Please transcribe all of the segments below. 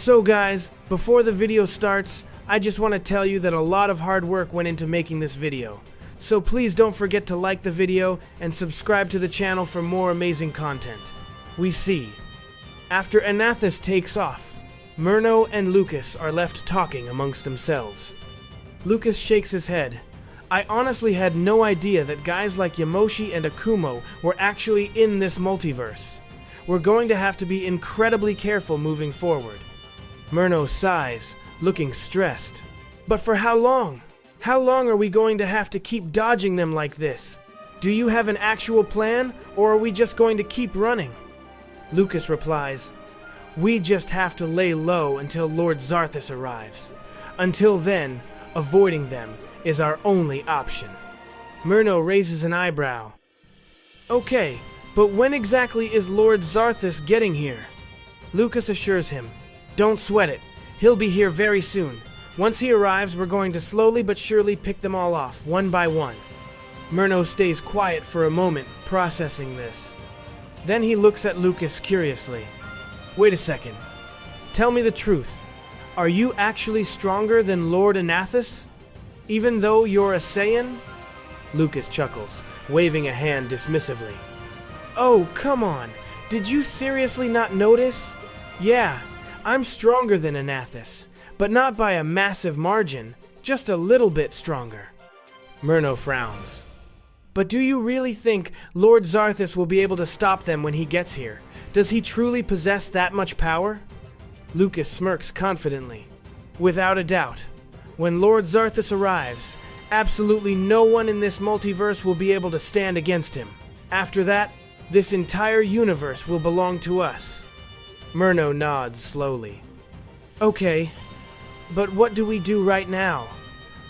So guys, before the video starts, I just want to tell you that a lot of hard work went into making this video. So please don't forget to like the video and subscribe to the channel for more amazing content. We see. After Anathys takes off, Murno and Lucas are left talking amongst themselves. Lucas shakes his head. I honestly had no idea that guys like Yamoshi and Akumo were actually in this multiverse. We're going to have to be incredibly careful moving forward. Murno sighs, looking stressed. But for how long? How long are we going to have to keep dodging them like this? Do you have an actual plan, or are we just going to keep running? Lucas replies, we just have to lay low until Lord Zarthus arrives. Until then, avoiding them is our only option. Murno raises an eyebrow. Okay, but when exactly is Lord Zarthus getting here? Lucas assures him, don't sweat it. He'll be here very soon. Once he arrives, we're going to slowly but surely pick them all off, one by one. Murno stays quiet for a moment, processing this. Then he looks at Lucas curiously. Wait a second. Tell me the truth. Are you actually stronger than Lord Anathys? Even though you're a Saiyan? Lucas chuckles, waving a hand dismissively. Oh, come on. Did you seriously not notice? Yeah, I'm stronger than Anathys, but not by a massive margin, just a little bit stronger. Murno frowns. But do you really think Lord Zarthus will be able to stop them when he gets here? Does he truly possess that much power? Lucas smirks confidently. Without a doubt. When Lord Zarthus arrives, absolutely no one in this multiverse will be able to stand against him. After that, this entire universe will belong to us. Murno nods slowly. Okay, but what do we do right now?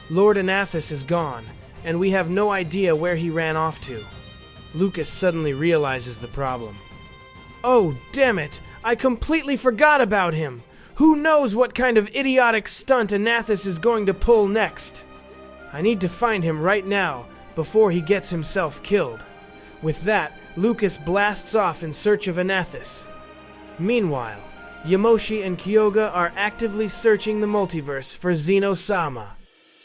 Lord Anathys is gone, and we have no idea where he ran off to. Lucas suddenly realizes the problem. Oh, damn it! I completely forgot about him! Who knows what kind of idiotic stunt Anathys is going to pull next? I need to find him right now, before he gets himself killed. With that, Lucas blasts off in search of Anathys. Meanwhile, Yamoshi and Kyoga are actively searching the multiverse for Zeno-sama.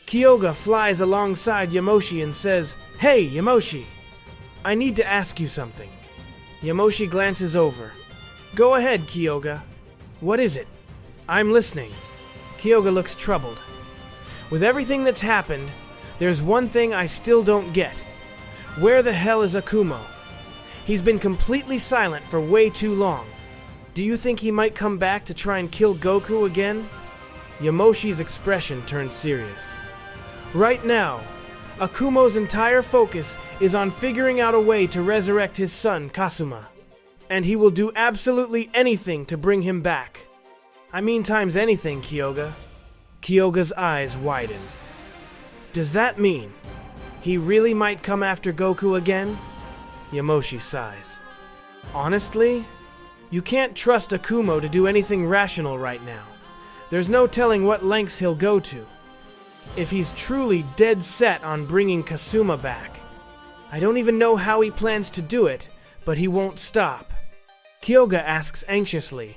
Kyoga flies alongside Yamoshi and says, Hey, Yamoshi! I need to ask you something. Yamoshi glances over. Go ahead, Kyoga. What is it? I'm listening. Kyoga looks troubled. With everything that's happened, there's one thing I still don't get. Where the hell is Akumo? He's been completely silent for way too long. Do you think he might come back to try and kill Goku again? Yamoshi's expression turns serious. Right now, Akumo's entire focus is on figuring out a way to resurrect his son, Kasuma. And he will do absolutely anything to bring him back. I mean times anything, Kyoga. Kyoga's eyes widen. Does that mean he really might come after Goku again? Yamoshi sighs. Honestly, you can't trust Akumo to do anything rational right now. There's no telling what lengths he'll go to. If he's truly dead set on bringing Kasuma back, I don't even know how he plans to do it, but he won't stop. Kyoga asks anxiously,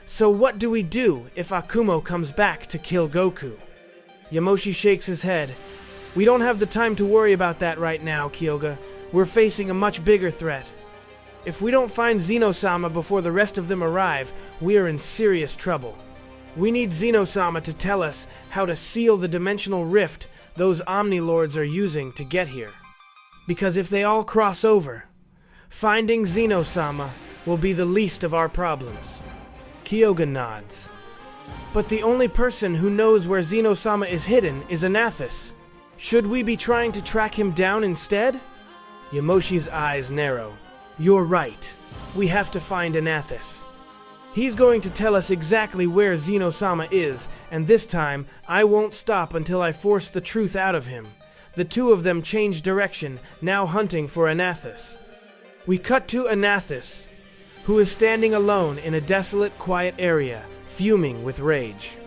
so what do we do if Akumo comes back to kill Goku? Yamoshi shakes his head. We don't have the time to worry about that right now, Kyoga. We're facing a much bigger threat. If we don't find Zeno-sama before the rest of them arrive, we are in serious trouble. We need Zeno-sama to tell us how to seal the dimensional rift those Omni Lords are using to get here. Because if they all cross over, finding Zeno-sama will be the least of our problems. Kyoga nods. But the only person who knows where Zeno-sama is hidden is Anathys. Should we be trying to track him down instead? Yamoshi's eyes narrow. You're right. We have to find Anathys. He's going to tell us exactly where Zeno-sama is, and this time, I won't stop until I force the truth out of him. The two of them change direction, now hunting for Anathys. We cut to Anathys, who is standing alone in a desolate, quiet area, fuming with rage.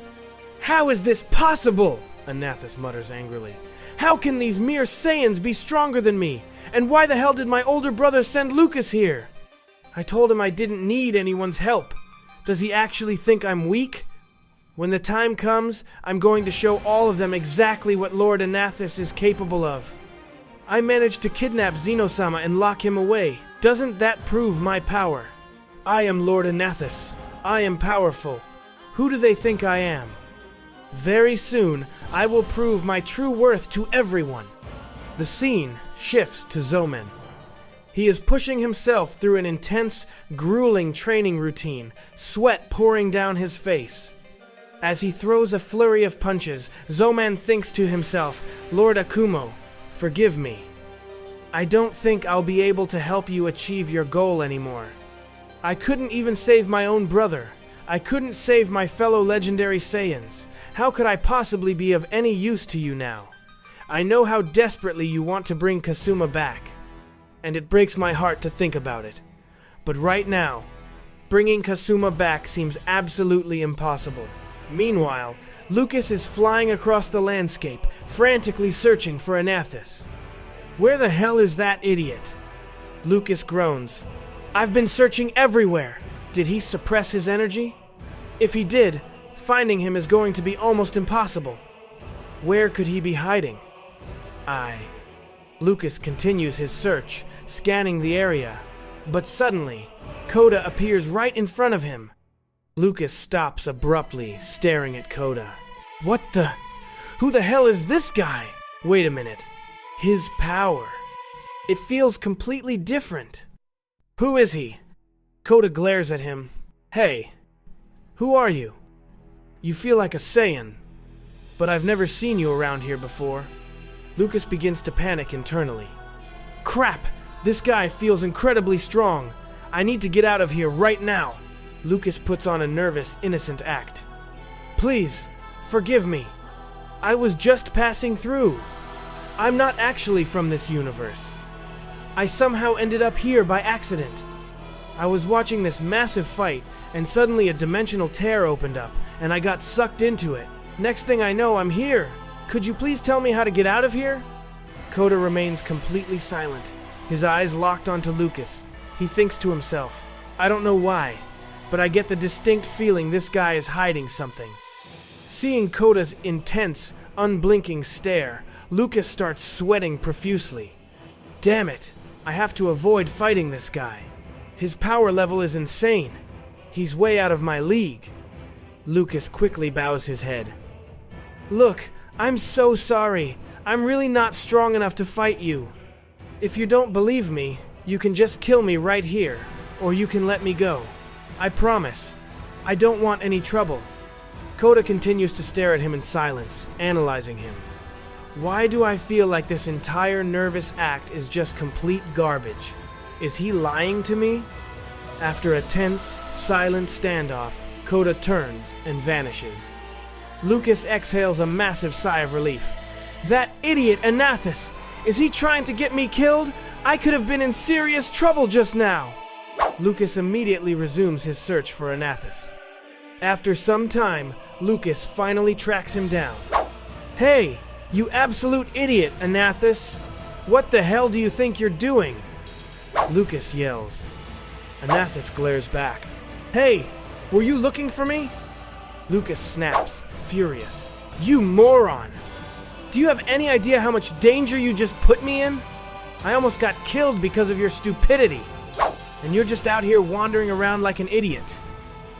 How is this possible? Anathys mutters angrily. How can these mere Saiyans be stronger than me? And why the hell did my older brother send Lucas here? I told him I didn't need anyone's help. Does he actually think I'm weak? When the time comes, I'm going to show all of them exactly what Lord Anathys is capable of. I managed to kidnap Zeno-sama and lock him away. Doesn't that prove my power? I am Lord Anathys. I am powerful. Who do they think I am? Very soon, I will prove my true worth to everyone. The scene shifts to Zomen. He is pushing himself through an intense, grueling training routine, sweat pouring down his face. As he throws a flurry of punches, Zoman thinks to himself, Lord Akumo, forgive me. I don't think I'll be able to help you achieve your goal anymore. I couldn't even save my own brother. I couldn't save my fellow legendary Saiyans. How could I possibly be of any use to you now? I know how desperately you want to bring Kasuma back, and it breaks my heart to think about it. But right now, bringing Kasuma back seems absolutely impossible. Meanwhile, Lucas is flying across the landscape, frantically searching for Anathys. Where the hell is that idiot? Lucas groans. I've been searching everywhere. Did he suppress his energy? If he did, finding him is going to be almost impossible. Where could he be hiding? Lucas continues his search, scanning the area. But suddenly, Kota appears right in front of him. Lucas stops abruptly, staring at Kota. What the? Who the hell is this guy? Wait a minute. His power. It feels completely different. Who is he? Kota glares at him. Hey, who are you? You feel like a Saiyan, but I've never seen you around here before. Lucas begins to panic internally. Crap! This guy feels incredibly strong. I need to get out of here right now. Lucas puts on a nervous, innocent act. Please, forgive me. I was just passing through. I'm not actually from this universe. I somehow ended up here by accident. I was watching this massive fight, and suddenly a dimensional tear opened up, and I got sucked into it. Next thing I know, I'm here. Could you please tell me how to get out of here? Kota remains completely silent, his eyes locked onto Lucas. He thinks to himself, I don't know why, but I get the distinct feeling this guy is hiding something. Seeing Kota's intense, unblinking stare, Lucas starts sweating profusely. Damn it, I have to avoid fighting this guy. His power level is insane. He's way out of my league. Lucas quickly bows his head. Look, I'm so sorry. I'm really not strong enough to fight you. If you don't believe me, you can just kill me right here, or you can let me go. I promise. I don't want any trouble. Kota continues to stare at him in silence, analyzing him. Why do I feel like this entire nervous act is just complete garbage? Is he lying to me? After a tense, silent standoff, Kota turns and vanishes. Lucas exhales a massive sigh of relief. That idiot Anathys! Is he trying to get me killed? I could have been in serious trouble just now! Lucas immediately resumes his search for Anathys. After some time, Lucas finally tracks him down. Hey, you absolute idiot, Anathys! What the hell do you think you're doing? Lucas yells. Anathys glares back. Hey, were you looking for me? Lucas snaps, furious. You moron! Do you have any idea how much danger you just put me in? I almost got killed because of your stupidity. And you're just out here wandering around like an idiot.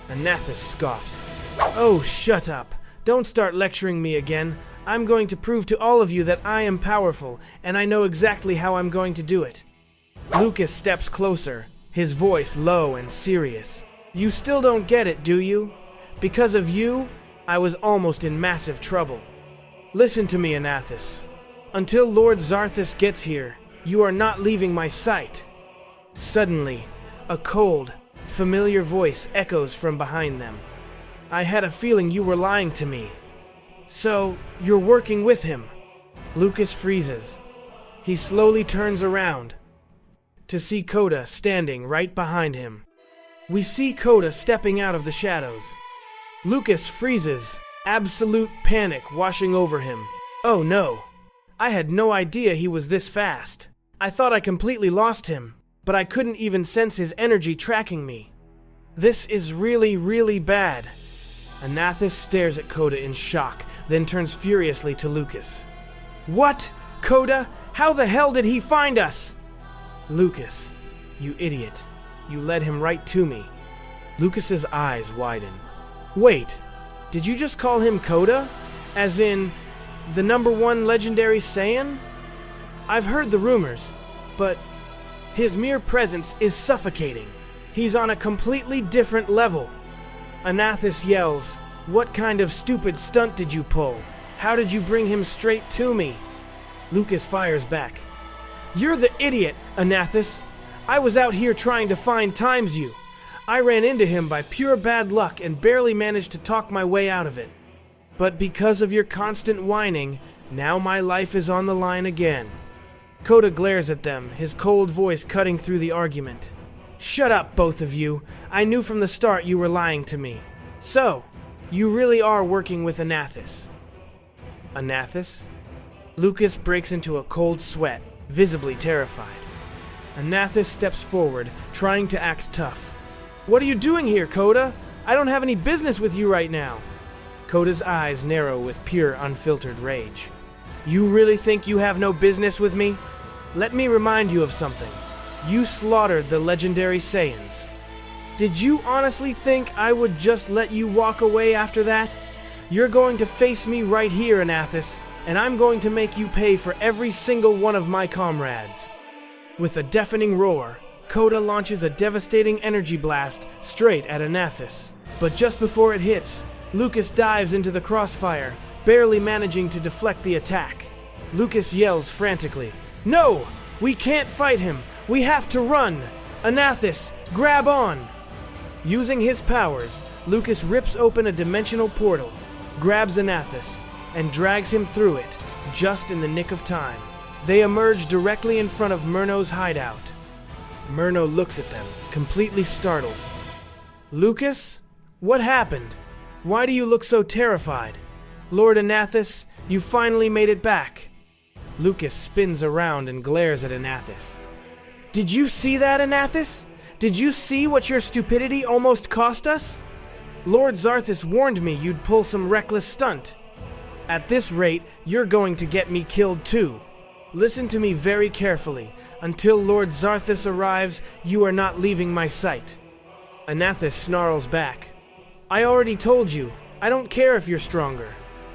Anathys scoffs. Oh, shut up. Don't start lecturing me again. I'm going to prove to all of you that I am powerful, and I know exactly how I'm going to do it. Lucas steps closer, his voice low and serious. You still don't get it, do you? Because of you, I was almost in massive trouble. Listen to me, Anathys. Until Lord Zarthus gets here, you are not leaving my sight. Suddenly, a cold, familiar voice echoes from behind them. I had a feeling you were lying to me. So, you're working with him. Lucas freezes. He slowly turns around to see Kota standing right behind him. We see Kota stepping out of the shadows. Lucas freezes, absolute panic washing over him. Oh no! I had no idea he was this fast. I thought I completely lost him, but I couldn't even sense his energy tracking me. This is really, really bad. Anathys stares at Kota in shock, then turns furiously to Lucas. What? Kota? How the hell did he find us? Lucas, you idiot. You led him right to me. Lucas's eyes widen. Wait, did you just call him Kota? As in, the #1 Legendary Saiyan? I've heard the rumors, but his mere presence is suffocating. He's on a completely different level. Anathys yells, What kind of stupid stunt did you pull? How did you bring him straight to me? Lucas fires back. You're the idiot, Anathys. I was out here trying to find Times You. I ran into him by pure bad luck and barely managed to talk my way out of it. But because of your constant whining, now my life is on the line again. Kota glares at them, his cold voice cutting through the argument. Shut up, both of you. I knew from the start you were lying to me. So, you really are working with Anathys. Anathys? Lucas breaks into a cold sweat, visibly terrified. Anathys steps forward, trying to act tough. What are you doing here, Kota? I don't have any business with you right now. Kota's eyes narrow with pure, unfiltered rage. You really think you have no business with me? Let me remind you of something. You slaughtered the Legendary Saiyans. Did you honestly think I would just let you walk away after that? You're going to face me right here, Anathys, and I'm going to make you pay for every single one of my comrades. With a deafening roar, Kota launches a devastating energy blast straight at Anathys. But just before it hits, Lucas dives into the crossfire, barely managing to deflect the attack. Lucas yells frantically, No! We can't fight him! We have to run! Anathys, grab on! Using his powers, Lucas rips open a dimensional portal, grabs Anathys, and drags him through it, just in the nick of time. They emerge directly in front of Murno's hideout. Murno looks at them, completely startled. Lucas? What happened? Why do you look so terrified? Lord Anathys, you finally made it back. Lucas spins around and glares at Anathys. Did you see that, Anathys? Did you see what your stupidity almost cost us? Lord Zarthus warned me you'd pull some reckless stunt. At this rate, you're going to get me killed too. Listen to me very carefully. Until Lord Zarthus arrives, you are not leaving my sight. Anathys snarls back. I already told you, I don't care if you're stronger.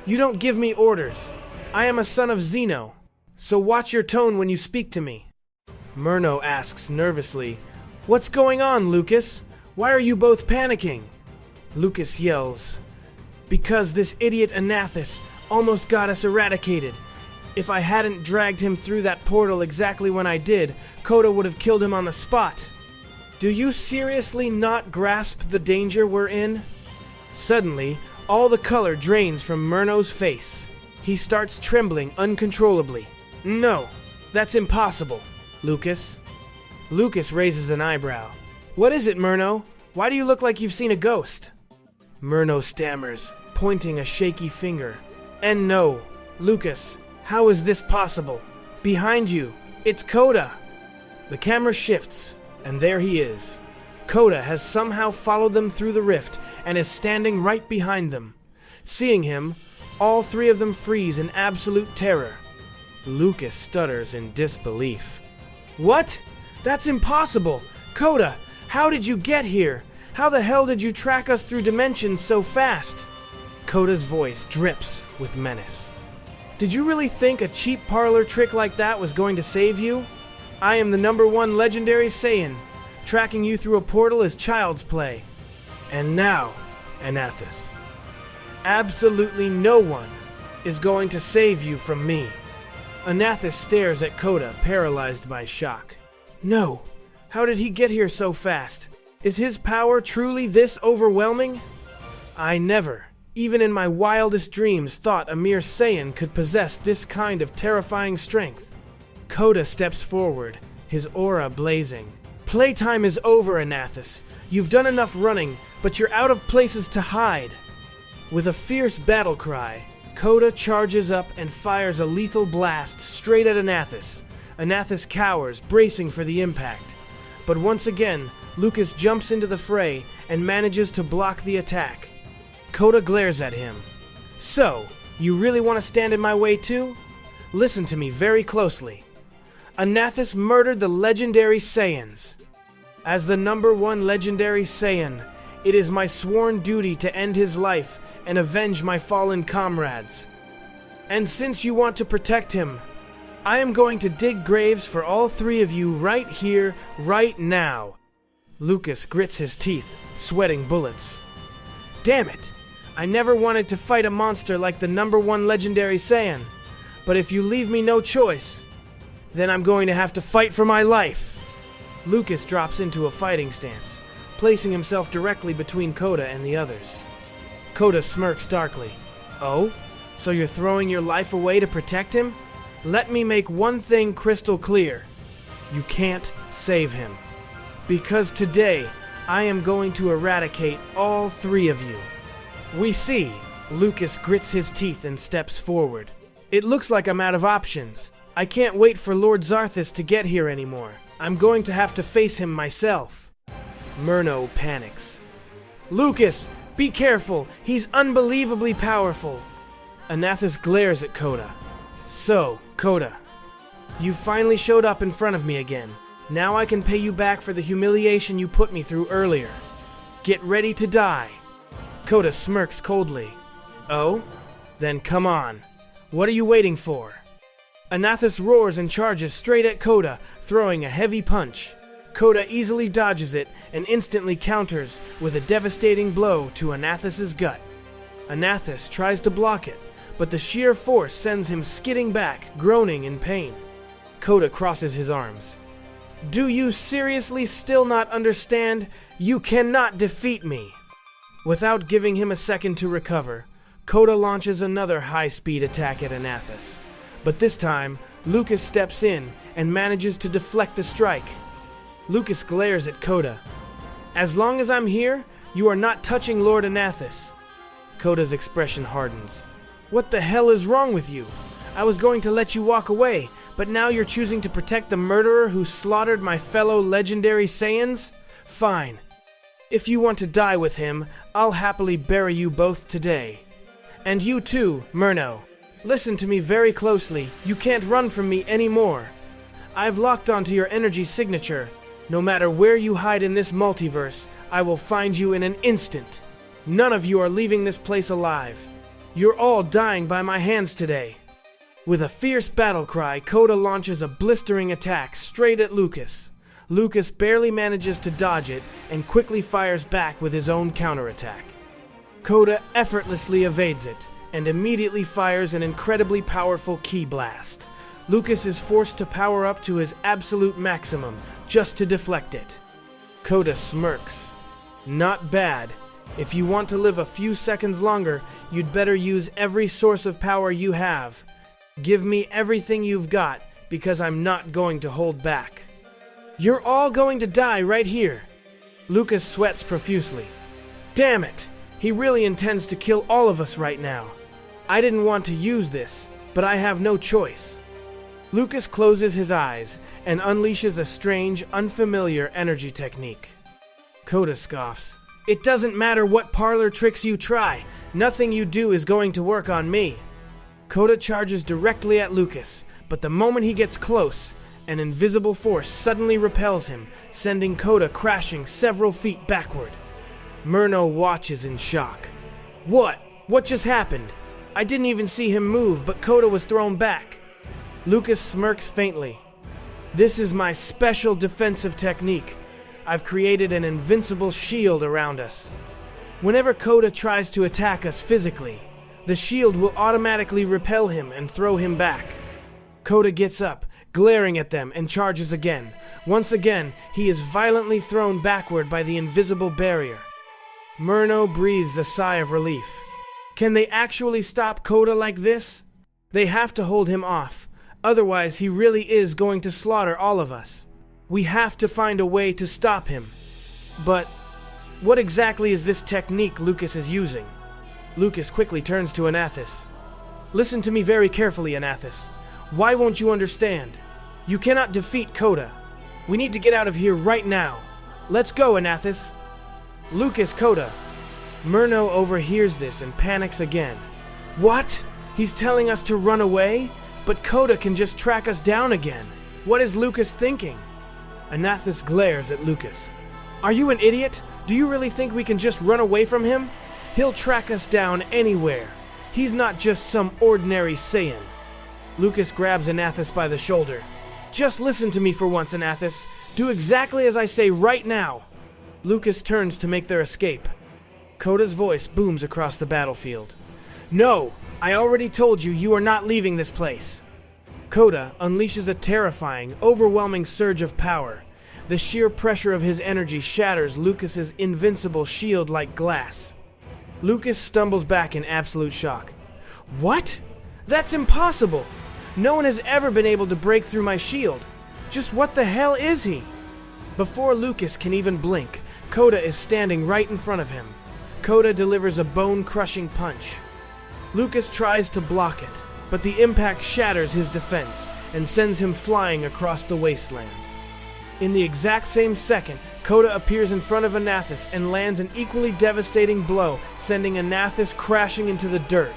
You don't give me orders. I am a son of Zeno, so watch your tone when you speak to me. Murno asks nervously, What's going on, Lucas? Why are you both panicking? Lucas yells, Because this idiot Anathys almost got us eradicated. If I hadn't dragged him through that portal exactly when I did, Kota would have killed him on the spot. Do you seriously not grasp the danger we're in? Suddenly, all the color drains from Murno's face. He starts trembling uncontrollably. No, that's impossible, Lucas. Lucas raises an eyebrow. What is it, Murno? Why do you look like you've seen a ghost? Murno stammers, pointing a shaky finger. And no, Lucas, how is this possible? Behind you, it's Kota. The camera shifts, and there he is. Kota has somehow followed them through the rift and is standing right behind them. Seeing him, all three of them freeze in absolute terror. Lucas stutters in disbelief. What? That's impossible! Kota, how did you get here? How the hell did you track us through dimensions so fast? Kota's voice drips with menace. Did you really think a cheap parlor trick like that was going to save you? I am the #1 Legendary Saiyan. Tracking you through a portal is child's play. And now, Anathys, absolutely no one is going to save you from me. Anathys stares at Kota, paralyzed by shock. No, how did he get here so fast? Is his power truly this overwhelming? I never, even in my wildest dreams, thought a mere Saiyan could possess this kind of terrifying strength. Kota steps forward, his aura blazing. Playtime is over, Anathys. You've done enough running, but you're out of places to hide. With a fierce battle cry, Kota charges up and fires a lethal blast straight at Anathys. Anathys cowers, bracing for the impact. But once again, Lucas jumps into the fray and manages to block the attack. Kota glares at him. So, you really want to stand in my way too? Listen to me very closely. Anathys murdered the legendary Saiyans. As the #1 legendary Saiyan, it is my sworn duty to end his life and avenge my fallen comrades. And since you want to protect him, I am going to dig graves for all three of you right here, right now. Lucas grits his teeth, sweating bullets. Damn it! I never wanted to fight a monster like the #1 legendary Saiyan, but if you leave me no choice, then I'm going to have to fight for my life. Lucas drops into a fighting stance, placing himself directly between Kota and the others. Kota smirks darkly. Oh? So you're throwing your life away to protect him? Let me make one thing crystal clear. You can't save him. Because today, I am going to eradicate all three of you. We see. Lucas grits his teeth and steps forward. It looks like I'm out of options. I can't wait for Lord Zarthus to get here anymore. I'm going to have to face him myself. Murno panics. Lucas, be careful. He's unbelievably powerful. Anathys glares at Kota. So, Kota, you finally showed up in front of me again. Now I can pay you back for the humiliation you put me through earlier. Get ready to die. Kota smirks coldly. Oh? Then come on. What are you waiting for? Anathys roars and charges straight at Kota, throwing a heavy punch. Kota easily dodges it and instantly counters with a devastating blow to Anathys' gut. Anathys tries to block it, but the sheer force sends him skidding back, groaning in pain. Kota crosses his arms. Do you seriously still not understand? You cannot defeat me. Without giving him a second to recover, Kota launches another high-speed attack at Anathys. But this time, Lucas steps in and manages to deflect the strike. Lucas glares at Kota. As long as I'm here, you are not touching Lord Anathys. Kota's expression hardens. What the hell is wrong with you? I was going to let you walk away, but now you're choosing to protect the murderer who slaughtered my fellow legendary Saiyans? Fine. If you want to die with him, I'll happily bury you both today. And you too, Murno. Listen to me very closely. You can't run from me anymore. I've locked onto your energy signature. No matter where you hide in this multiverse, I will find you in an instant. None of you are leaving this place alive. You're all dying by my hands today. With a fierce battle cry, Kota launches a blistering attack straight at Lucas. Lucas barely manages to dodge it and quickly fires back with his own counterattack. Kota effortlessly evades it and immediately fires an incredibly powerful ki blast. Lucas is forced to power up to his absolute maximum just to deflect it. Kota smirks. Not bad. If you want to live a few seconds longer, you'd better use every source of power you have. Give me everything you've got, because I'm not going to hold back. You're all going to die right here. Lucas sweats profusely. Damn it! He really intends to kill all of us right now. I didn't want to use this, but I have no choice. Lucas closes his eyes and unleashes a strange, unfamiliar energy technique. Kota scoffs. It doesn't matter what parlor tricks you try. Nothing you do is going to work on me. Kota charges directly at Lucas, but the moment he gets close, an invisible force suddenly repels him, sending Kota crashing several feet backward. Murno watches in shock. What? What just happened? I didn't even see him move, but Kota was thrown back. Lucas smirks faintly. This is my special defensive technique. I've created an invincible shield around us. Whenever Kota tries to attack us physically, the shield will automatically repel him and throw him back. Kota gets up, glaring at them, and charges again. Once again, he is violently thrown backward by the invisible barrier. Murno breathes a sigh of relief. Can they actually stop Kota like this? They have to hold him off. Otherwise, he really is going to slaughter all of us. We have to find a way to stop him. But what exactly is this technique Lucas is using? Lucas quickly turns to Anathys. Listen to me very carefully, Anathys. Why won't you understand? You cannot defeat Kota. We need to get out of here right now. Let's go, Anathys. Lucas, Kota. Murno overhears this and panics again. What? He's telling us to run away? But Kota can just track us down again. What is Lucas thinking? Anathys glares at Lucas. Are you an idiot? Do you really think we can just run away from him? He'll track us down anywhere. He's not just some ordinary Saiyan. Lucas grabs Anathys by the shoulder. Just listen to me for once, Anathys. Do exactly as I say right now. Lucas turns to make their escape. Kota's voice booms across the battlefield. No, I already told you you are not leaving this place. Kota unleashes a terrifying, overwhelming surge of power. The sheer pressure of his energy shatters Lucas's invincible shield like glass. Lucas stumbles back in absolute shock. What? That's impossible! No one has ever been able to break through my shield. Just what the hell is he? Before Lucas can even blink, Kota is standing right in front of him. Kota delivers a bone-crushing punch. Lucas tries to block it, but the impact shatters his defense and sends him flying across the wasteland. In the exact same second, Kota appears in front of Anathys and lands an equally devastating blow, sending Anathys crashing into the dirt.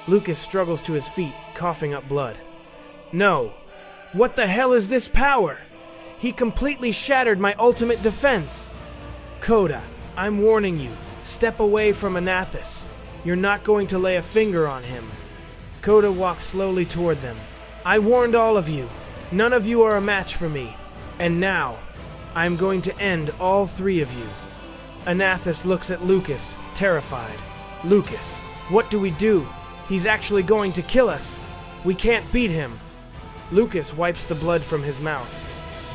Lucas struggles to his feet, coughing up blood. No. What the hell is this power? He completely shattered my ultimate defense. Kota, I'm warning you. Step away from Anathys. You're not going to lay a finger on him. Kota walks slowly toward them. I warned all of you. None of you are a match for me. And now, I'm going to end all three of you. Anathys looks at Lucas, terrified. Lucas, what do we do? He's actually going to kill us. We can't beat him. Lucas wipes the blood from his mouth.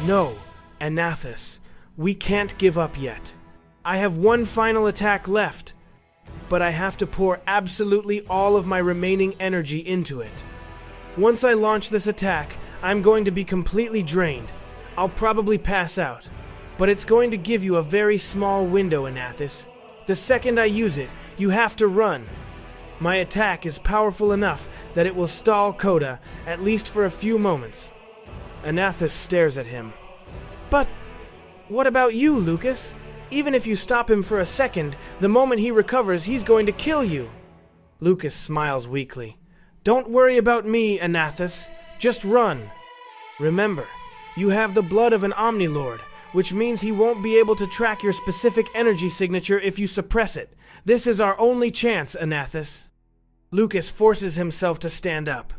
No, Anathys, we can't give up yet. I have one final attack left, but I have to pour absolutely all of my remaining energy into it. Once I launch this attack, I'm going to be completely drained. I'll probably pass out, but it's going to give you a very small window, Anathys. The second I use it, you have to run. My attack is powerful enough that it will stall Kota, at least for a few moments. Anathys stares at him. But what about you, Lucas? Even if you stop him for a second, the moment he recovers, he's going to kill you. Lucas smiles weakly. Don't worry about me, Anathys. Just run. Remember, you have the blood of an Omni Lord, which means he won't be able to track your specific energy signature if you suppress it. This is our only chance, Anathys. Lucas forces himself to stand up.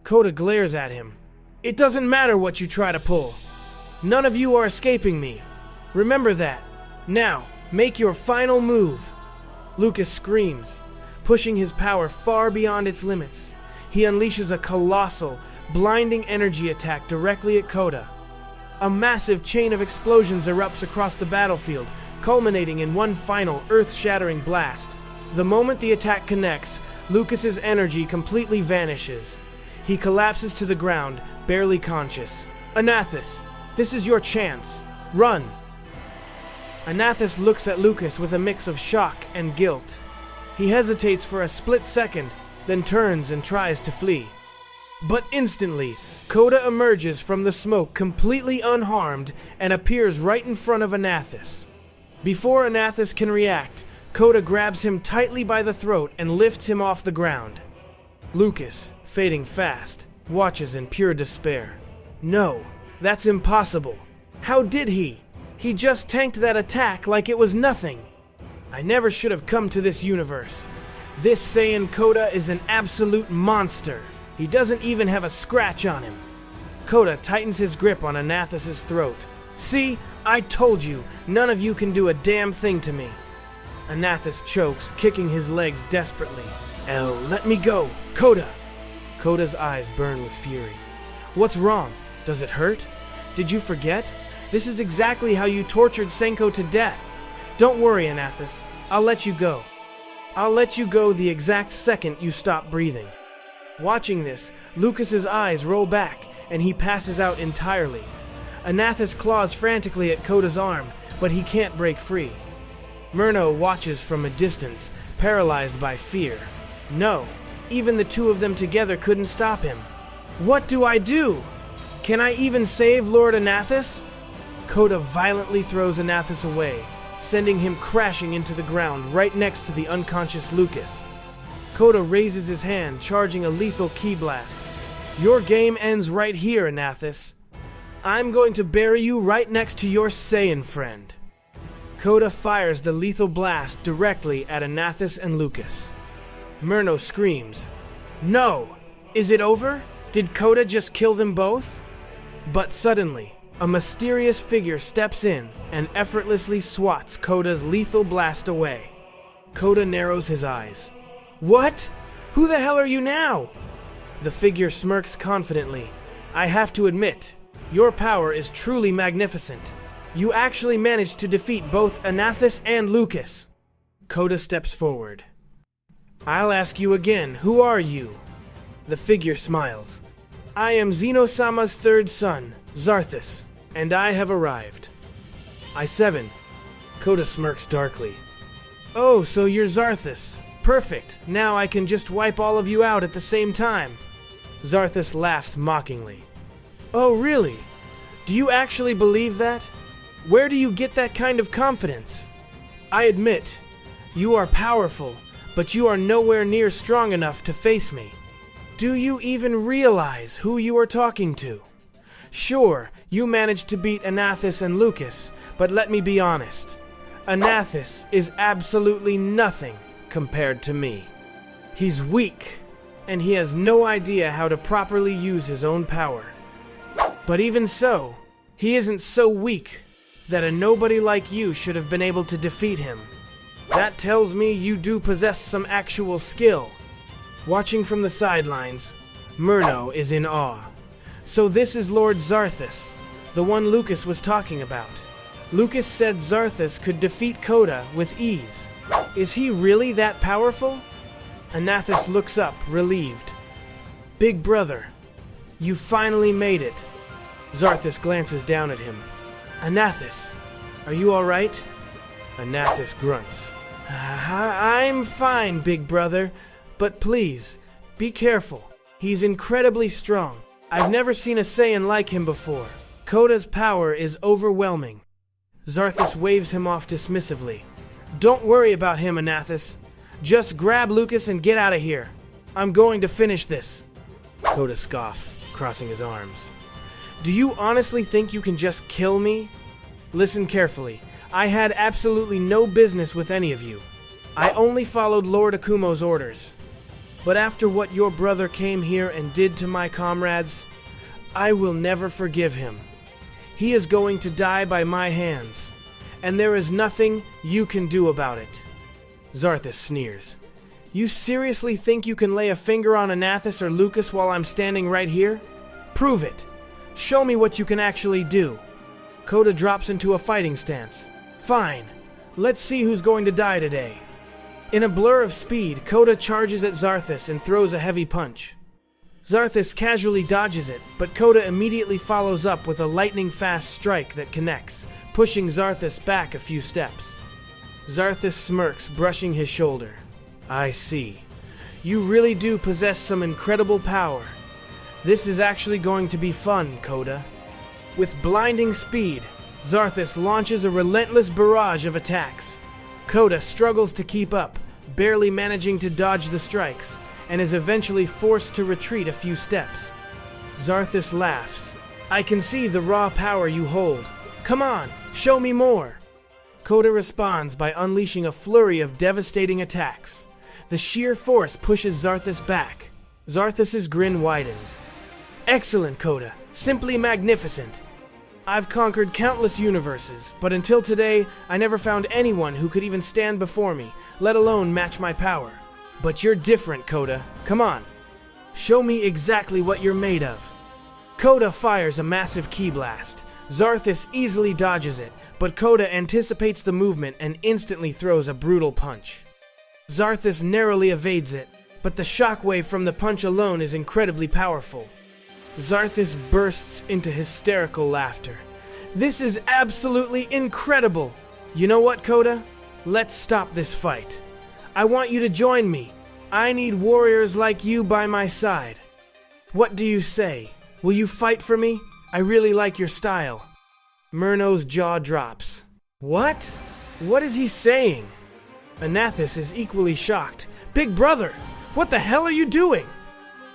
Kota glares at him. It doesn't matter what you try to pull. None of you are escaping me. Remember that. Now, make your final move. Lucas screams, pushing his power far beyond its limits. He unleashes a colossal, blinding energy attack directly at Kota. A massive chain of explosions erupts across the battlefield, culminating in one final, earth-shattering blast. The moment the attack connects, Lucas's energy completely vanishes. He collapses to the ground, barely conscious. Anathys, this is your chance. Run! Anathys looks at Lucas with a mix of shock and guilt. He hesitates for a split second, then turns and tries to flee. But instantly, Kota emerges from the smoke completely unharmed and appears right in front of Anathys. Before Anathys can react, Kota grabs him tightly by the throat and lifts him off the ground. Lucas, fading fast, watches in pure despair. No, that's impossible. How did he? He just tanked that attack like it was nothing. I never should have come to this universe. This Saiyan Kota is an absolute monster. He doesn't even have a scratch on him. Kota tightens his grip on Anathys' throat. See, I told you, none of you can do a damn thing to me. Anathys chokes, kicking his legs desperately. El, let me go, Kota! Kota's eyes burn with fury. What's wrong? Does it hurt? Did you forget? This is exactly how you tortured Senko to death. Don't worry, Anathys. I'll let you go. I'll let you go the exact second you stop breathing. Watching this, Lucas's eyes roll back, and he passes out entirely. Anathys claws frantically at Kota's arm, but he can't break free. Murno watches from a distance, paralyzed by fear. No, even the two of them together couldn't stop him. What do I do? Can I even save Lord Anathys? Kota violently throws Anathys away, sending him crashing into the ground right next to the unconscious Lucas. Kota raises his hand, charging a lethal ki blast. Your game ends right here, Anathys. I'm going to bury you right next to your Saiyan friend. Kota fires the lethal blast directly at Anathys and Lucas. Murno screams, "No! Is it over? Did Kota just kill them both?" But suddenly, a mysterious figure steps in and effortlessly swats Kota's lethal blast away. Kota narrows his eyes. What? Who the hell are you now? The figure smirks confidently. I have to admit, your power is truly magnificent. You actually managed to defeat both Anathys and Lucas. Kota steps forward. I'll ask you again, who are you? The figure smiles. I am Zeno-sama's third son, Zarthus, and I have arrived. I-7. Kota smirks darkly. Oh, so you're Zarthus. Perfect. Now I can just wipe all of you out at the same time. Zarthus laughs mockingly. Oh, really? Do you actually believe that? Where do you get that kind of confidence? I admit, you are powerful, but you are nowhere near strong enough to face me. Do you even realize who you are talking to? Sure, you managed to beat Anathys and Lucas, but let me be honest. Anathys is absolutely nothing compared to me. He's weak, and he has no idea how to properly use his own power. But even so, he isn't so weak that a nobody like you should have been able to defeat him. That tells me you do possess some actual skill. Watching from the sidelines, Murno is in awe. So this is Lord Zarthus, the one Lucas was talking about. Lucas said Zarthus could defeat Kota with ease. Is he really that powerful? Anathys looks up, relieved. Big brother, you finally made it. Zarthus glances down at him. Anathys, are you alright? Anathys grunts. I'm fine, big brother, but please, be careful. He's incredibly strong. I've never seen a Saiyan like him before. Kota's power is overwhelming. Zarthus waves him off dismissively. Don't worry about him, Anathys. Just grab Lucas and get out of here. I'm going to finish this. Kota scoffs, crossing his arms. Do you honestly think you can just kill me? Listen carefully. I had absolutely no business with any of you. I only followed Lord Akumo's orders. But after what your brother came here and did to my comrades, I will never forgive him. He is going to die by my hands, and there is nothing you can do about it. Zarthus sneers. You seriously think you can lay a finger on Anathys or Lucas while I'm standing right here? Prove it. Show me what you can actually do. Kota drops into a fighting stance. Fine. Let's see who's going to die today. In a blur of speed, Kota charges at Zarthus and throws a heavy punch. Zarthus casually dodges it, but Kota immediately follows up with a lightning-fast strike that connects, pushing Zarthus back a few steps. Zarthus smirks, brushing his shoulder. I see. You really do possess some incredible power. This is actually going to be fun, Kota. With blinding speed, Zarthus launches a relentless barrage of attacks. Kota struggles to keep up, barely managing to dodge the strikes, and is eventually forced to retreat a few steps. Zarthus laughs. I can see the raw power you hold. Come on, show me more. Kota responds by unleashing a flurry of devastating attacks. The sheer force pushes Zarthus back. Zarthus' grin widens. Excellent, Kota. Simply magnificent. I've conquered countless universes, but until today, I never found anyone who could even stand before me, let alone match my power. But you're different, Kota. Come on. Show me exactly what you're made of. Kota fires a massive ki blast. Zarthus easily dodges it, but Kota anticipates the movement and instantly throws a brutal punch. Zarthus narrowly evades it, but the shockwave from the punch alone is incredibly powerful. Zarthus bursts into hysterical laughter. This is absolutely incredible! You know what, Kota? Let's stop this fight. I want you to join me. I need warriors like you by my side. What do you say? Will you fight for me? I really like your style. Murno's jaw drops. What? What is he saying? Anathys is equally shocked. Big brother, what the hell are you doing?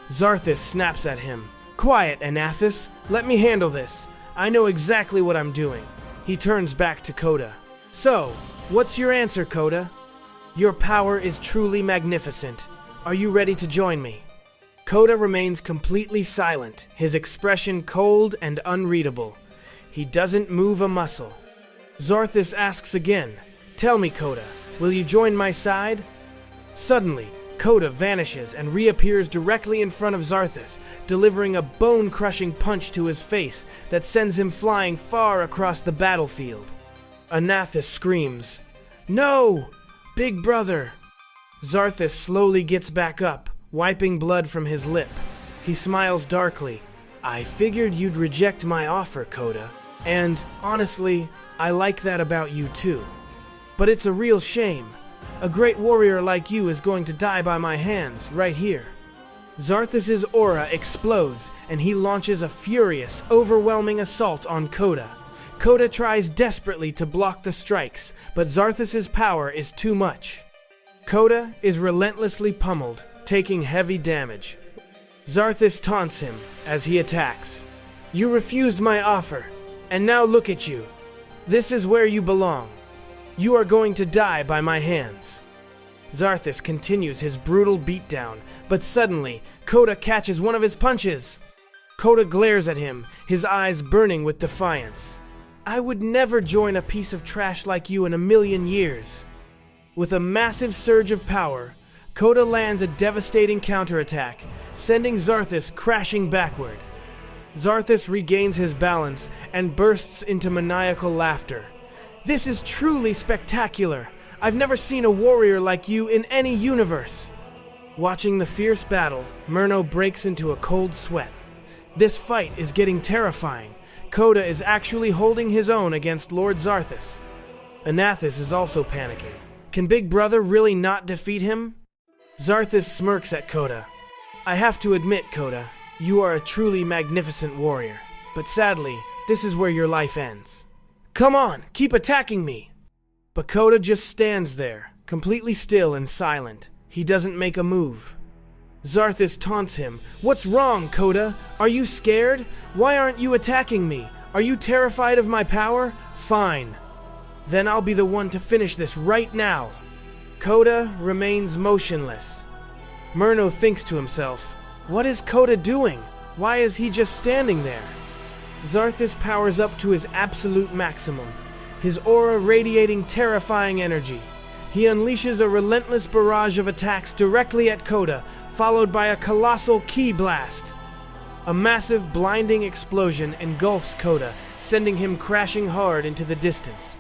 Zarthus snaps at him. Quiet, Anathys. Let me handle this. I know exactly what I'm doing. He turns back to Kota. So, what's your answer, Kota? Your power is truly magnificent. Are you ready to join me? Kota remains completely silent, his expression cold and unreadable. He doesn't move a muscle. Zarthus asks again, Tell me, Kota, will you join my side? Suddenly, Kota vanishes and reappears directly in front of Zarthus, delivering a bone-crushing punch to his face that sends him flying far across the battlefield. Anathys screams, No! Big brother! Zarthus slowly gets back up, wiping blood from his lip. He smiles darkly. I figured you'd reject my offer, Kota. And, honestly, I like that about you too. But it's a real shame. A great warrior like you is going to die by my hands, right here. Zarthus' aura explodes, and he launches a furious, overwhelming assault on Kota. Kota tries desperately to block the strikes, but Zarthus' power is too much. Kota is relentlessly pummeled, taking heavy damage. Zarthus taunts him as he attacks. You refused my offer, and now look at you. This is where you belong. You are going to die by my hands. Zarthus continues his brutal beatdown, but suddenly, Kota catches one of his punches. Kota glares at him, his eyes burning with defiance. I would never join a piece of trash like you in a million years. With a massive surge of power, Kota lands a devastating counterattack, sending Zarthus crashing backward. Zarthus regains his balance and bursts into maniacal laughter. This is truly spectacular. I've never seen a warrior like you in any universe. Watching the fierce battle, Murno breaks into a cold sweat. This fight is getting terrifying. Kota is actually holding his own against Lord Zarthus. Anathys is also panicking. Can Big Brother really not defeat him? Zarthus smirks at Kota. I have to admit, Kota, you are a truly magnificent warrior. But sadly, this is where your life ends. Come on, keep attacking me! But Kota just stands there, completely still and silent. He doesn't make a move. Zarthus taunts him. What's wrong, Kota? Are you scared? Why aren't you attacking me? Are you terrified of my power? Fine. Then I'll be the one to finish this right now. Kota remains motionless. Murno thinks to himself, what is Kota doing? Why is he just standing there? Zarthus powers up to his absolute maximum, his aura radiating terrifying energy. He unleashes a relentless barrage of attacks directly at Kota, followed by a colossal ki blast. A massive, blinding explosion engulfs Kota, sending him crashing hard into the distance.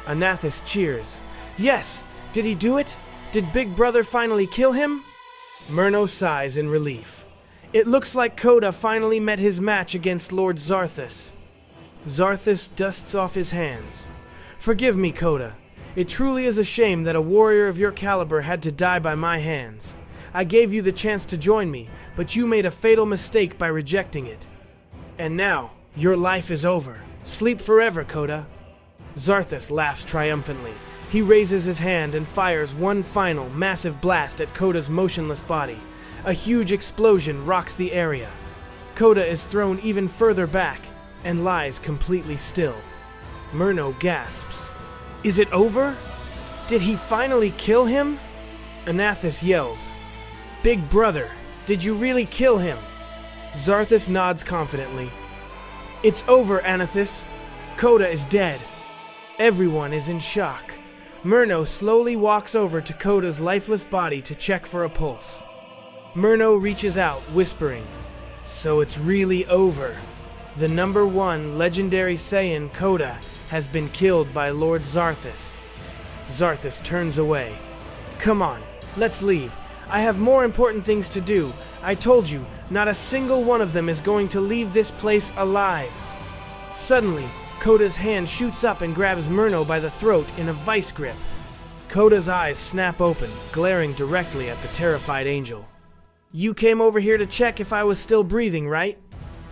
Anathys cheers. Yes! Did he do it? Did Big Brother finally kill him? Murno sighs in relief. It looks like Kota finally met his match against Lord Zarthus. Zarthus dusts off his hands. Forgive me, Kota. It truly is a shame that a warrior of your caliber had to die by my hands. I gave you the chance to join me, but you made a fatal mistake by rejecting it. And now, your life is over. Sleep forever, Kota. Zarthus laughs triumphantly. He raises his hand and fires one final, massive blast at Kota's motionless body. A huge explosion rocks the area. Kota is thrown even further back and lies completely still. Murno gasps. Is it over? Did he finally kill him? Anathys yells. Big Brother, did you really kill him? Zarthus nods confidently. It's over, Anathys. Kota is dead. Everyone is in shock. Murno slowly walks over to Kota's lifeless body to check for a pulse. Murno reaches out, whispering, So it's really over. The #1 Legendary Saiyan, Kota, has been killed by Lord Zarthus. Zarthus turns away. Come on, let's leave. I have more important things to do. I told you, not a single one of them is going to leave this place alive. Suddenly, Kota's hand shoots up and grabs Murno by the throat in a vice grip. Kota's eyes snap open, glaring directly at the terrified angel. You came over here to check if I was still breathing, right?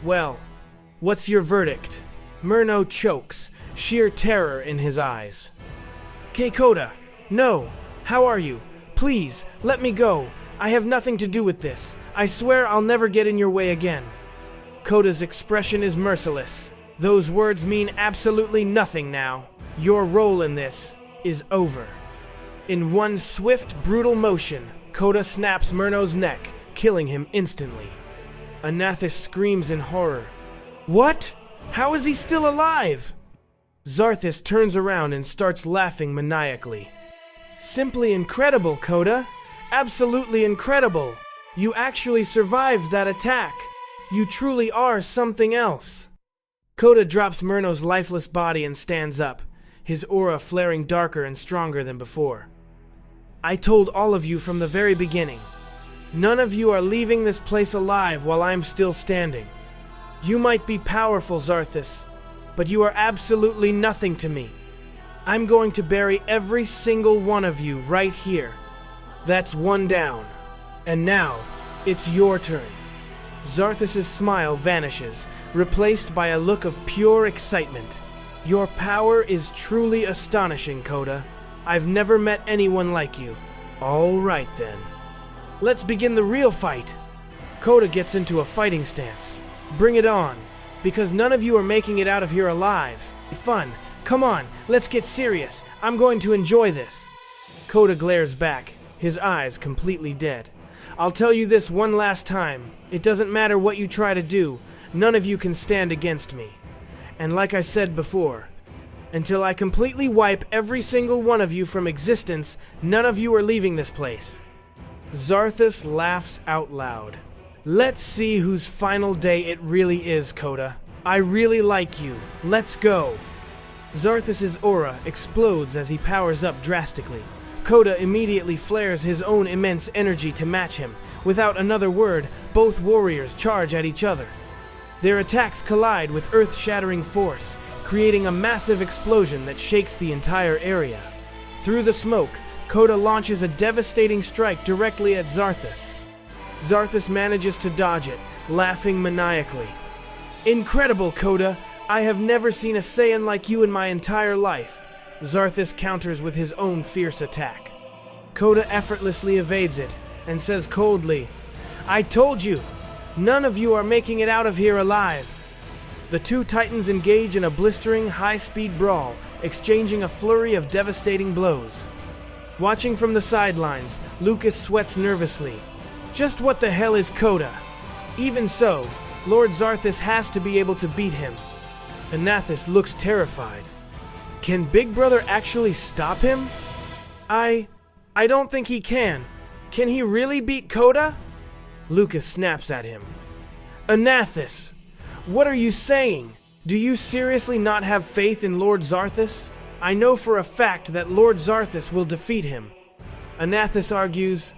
Well, what's your verdict? Murno chokes, sheer terror in his eyes. Kota, no! How are you? Please, let me go. I have nothing to do with this. I swear I'll never get in your way again. Kota's expression is merciless. Those words mean absolutely nothing now. Your role in this is over. In one swift, brutal motion, Kota snaps Murno's neck, killing him instantly. Anathys screams in horror. What? How is he still alive? Zarthus turns around and starts laughing maniacally. Simply incredible, Kota. Absolutely incredible. You actually survived that attack. You truly are something else. Kota drops Murno's lifeless body and stands up, his aura flaring darker and stronger than before. I told all of you from the very beginning. None of you are leaving this place alive while I'm still standing. You might be powerful, Zarthus, but you are absolutely nothing to me. I'm going to bury every single one of you right here. That's one down. And now, it's your turn. Zarthus' smile vanishes, replaced by a look of pure excitement. Your power is truly astonishing, Kota. I've never met anyone like you. All right, then. Let's begin the real fight. Kota gets into a fighting stance. Bring it on, because none of you are making it out of here alive. Fun. Come on, let's get serious. I'm going to enjoy this. Kota glares back, his eyes completely dead. I'll tell you this one last time. It doesn't matter what you try to do. None of you can stand against me. And like I said before, until I completely wipe every single one of you from existence, none of you are leaving this place. Zarthus laughs out loud. Let's see whose final day it really is, Kota. I really like you. Let's go. Zarthus' aura explodes as he powers up drastically. Kota immediately flares his own immense energy to match him. Without another word, both warriors charge at each other. Their attacks collide with earth-shattering force, creating a massive explosion that shakes the entire area. Through the smoke, Kota launches a devastating strike directly at Zarthus. Zarthus manages to dodge it, laughing maniacally. Incredible, Kota! I have never seen a Saiyan like you in my entire life. Zarthus counters with his own fierce attack. Kota effortlessly evades it and says coldly, I told you! None of you are making it out of here alive. The two titans engage in a blistering, high-speed brawl, exchanging a flurry of devastating blows. Watching from the sidelines, Lucas sweats nervously. Just what the hell is Kota? Even so, Lord Zarthus has to be able to beat him. Anathys looks terrified. Can Big Brother actually stop him? I don't think he can. Can he really beat Kota? Lucas snaps at him. Anathys, what are you saying? Do you seriously not have faith in Lord Zarthus? I know for a fact that Lord Zarthus will defeat him. Anathys argues,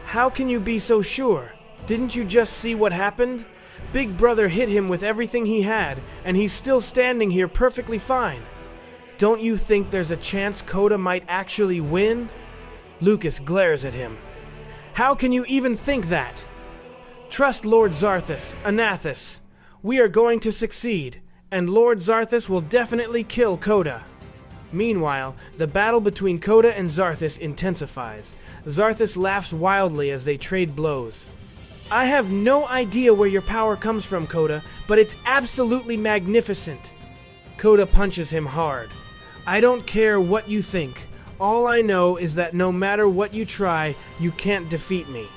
how can you be so sure? Didn't you just see what happened? Big Brother hit him with everything he had, and he's still standing here perfectly fine. Don't you think there's a chance Kota might actually win? Lucas glares at him. How can you even think that? Trust Lord Zarthus, Anathys. We are going to succeed, and Lord Zarthus will definitely kill Kota. Meanwhile, the battle between Kota and Zarthus intensifies. Zarthus laughs wildly as they trade blows. I have no idea where your power comes from, Kota, but it's absolutely magnificent. Kota punches him hard. I don't care what you think. All I know is that no matter what you try, you can't defeat me.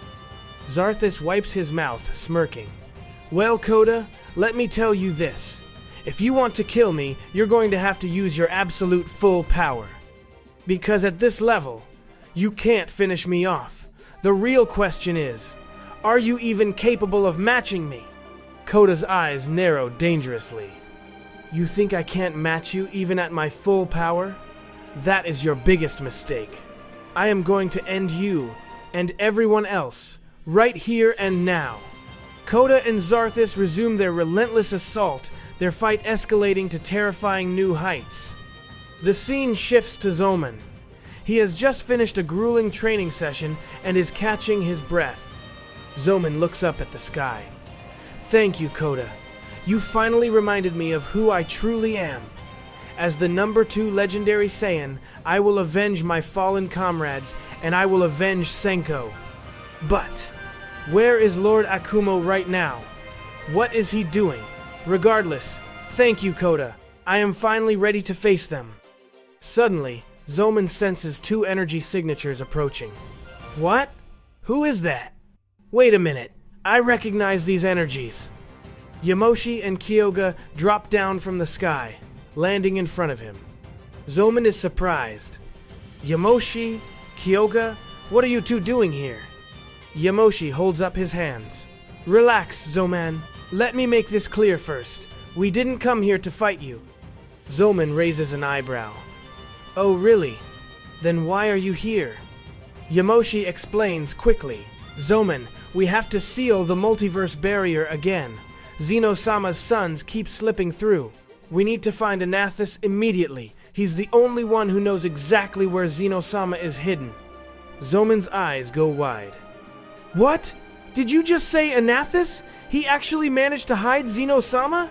Zarthus wipes his mouth, smirking. Well, Kota, let me tell you this. If you want to kill me, you're going to have to use your absolute full power. Because at this level, you can't finish me off. The real question is, are you even capable of matching me? Kota's eyes narrow dangerously. You think I can't match you even at my full power? That is your biggest mistake. I am going to end you and everyone else right here and now. Kota and Zarthus resume their relentless assault, their fight escalating to terrifying new heights. The scene shifts to Zoman. He has just finished a grueling training session and is catching his breath. Zoman looks up at the sky. Thank you, Kota. You finally reminded me of who I truly am. As the number 2 Legendary Saiyan, I will avenge my fallen comrades, and I will avenge Senko. But where is Lord Akumo right now? What is he doing? Regardless, thank you, Kota. I am finally ready to face them. Suddenly, Zoman senses 2 energy signatures approaching. What? Who is that? Wait a minute. I recognize these energies. Yamoshi and Kyoga drop down from the sky, landing in front of him. Zoman is surprised. Yamoshi? Kyoga? What are you two doing here? Yamoshi holds up his hands. Relax, Zoman. Let me make this clear first. We didn't come here to fight you. Zoman raises an eyebrow. Oh, really? Then why are you here? Yamoshi explains quickly. Zoman, we have to seal the multiverse barrier again. Zeno-sama's sons keep slipping through. We need to find Anathys immediately. He's the only one who knows exactly where Zeno-sama is hidden. Zoman's eyes go wide. What? Did you just say Anathys? He actually managed to hide Zeno-sama?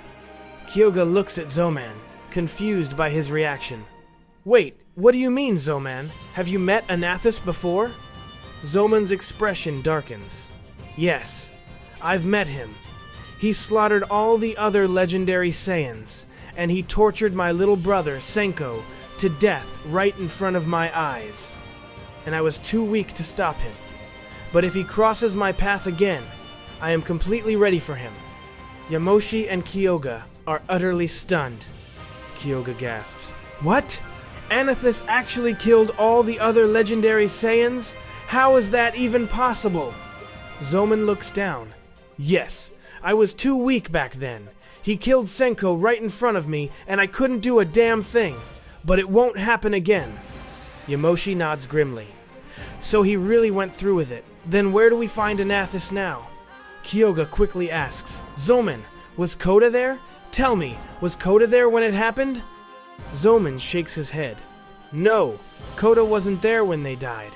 Kyoga looks at Zoman, confused by his reaction. Wait, what do you mean, Zoman? Have you met Anathys before? Zoman's expression darkens. Yes, I've met him. He slaughtered all the other legendary Saiyans, and he tortured my little brother, Senko, to death right in front of my eyes. And I was too weak to stop him. But if he crosses my path again, I am completely ready for him. Yamoshi and Kyoga are utterly stunned. Kyoga gasps. What? Anathys actually killed all the other legendary Saiyans? How is that even possible? Zoman looks down. Yes, I was too weak back then. He killed Senko right in front of me, and I couldn't do a damn thing. But it won't happen again. Yamoshi nods grimly. So he really went through with it. Then where do we find Anathys now? Kyoga quickly asks. Zoman, was Kota there? Tell me, was Kota there when it happened? Zoman shakes his head. No, Kota wasn't there when they died.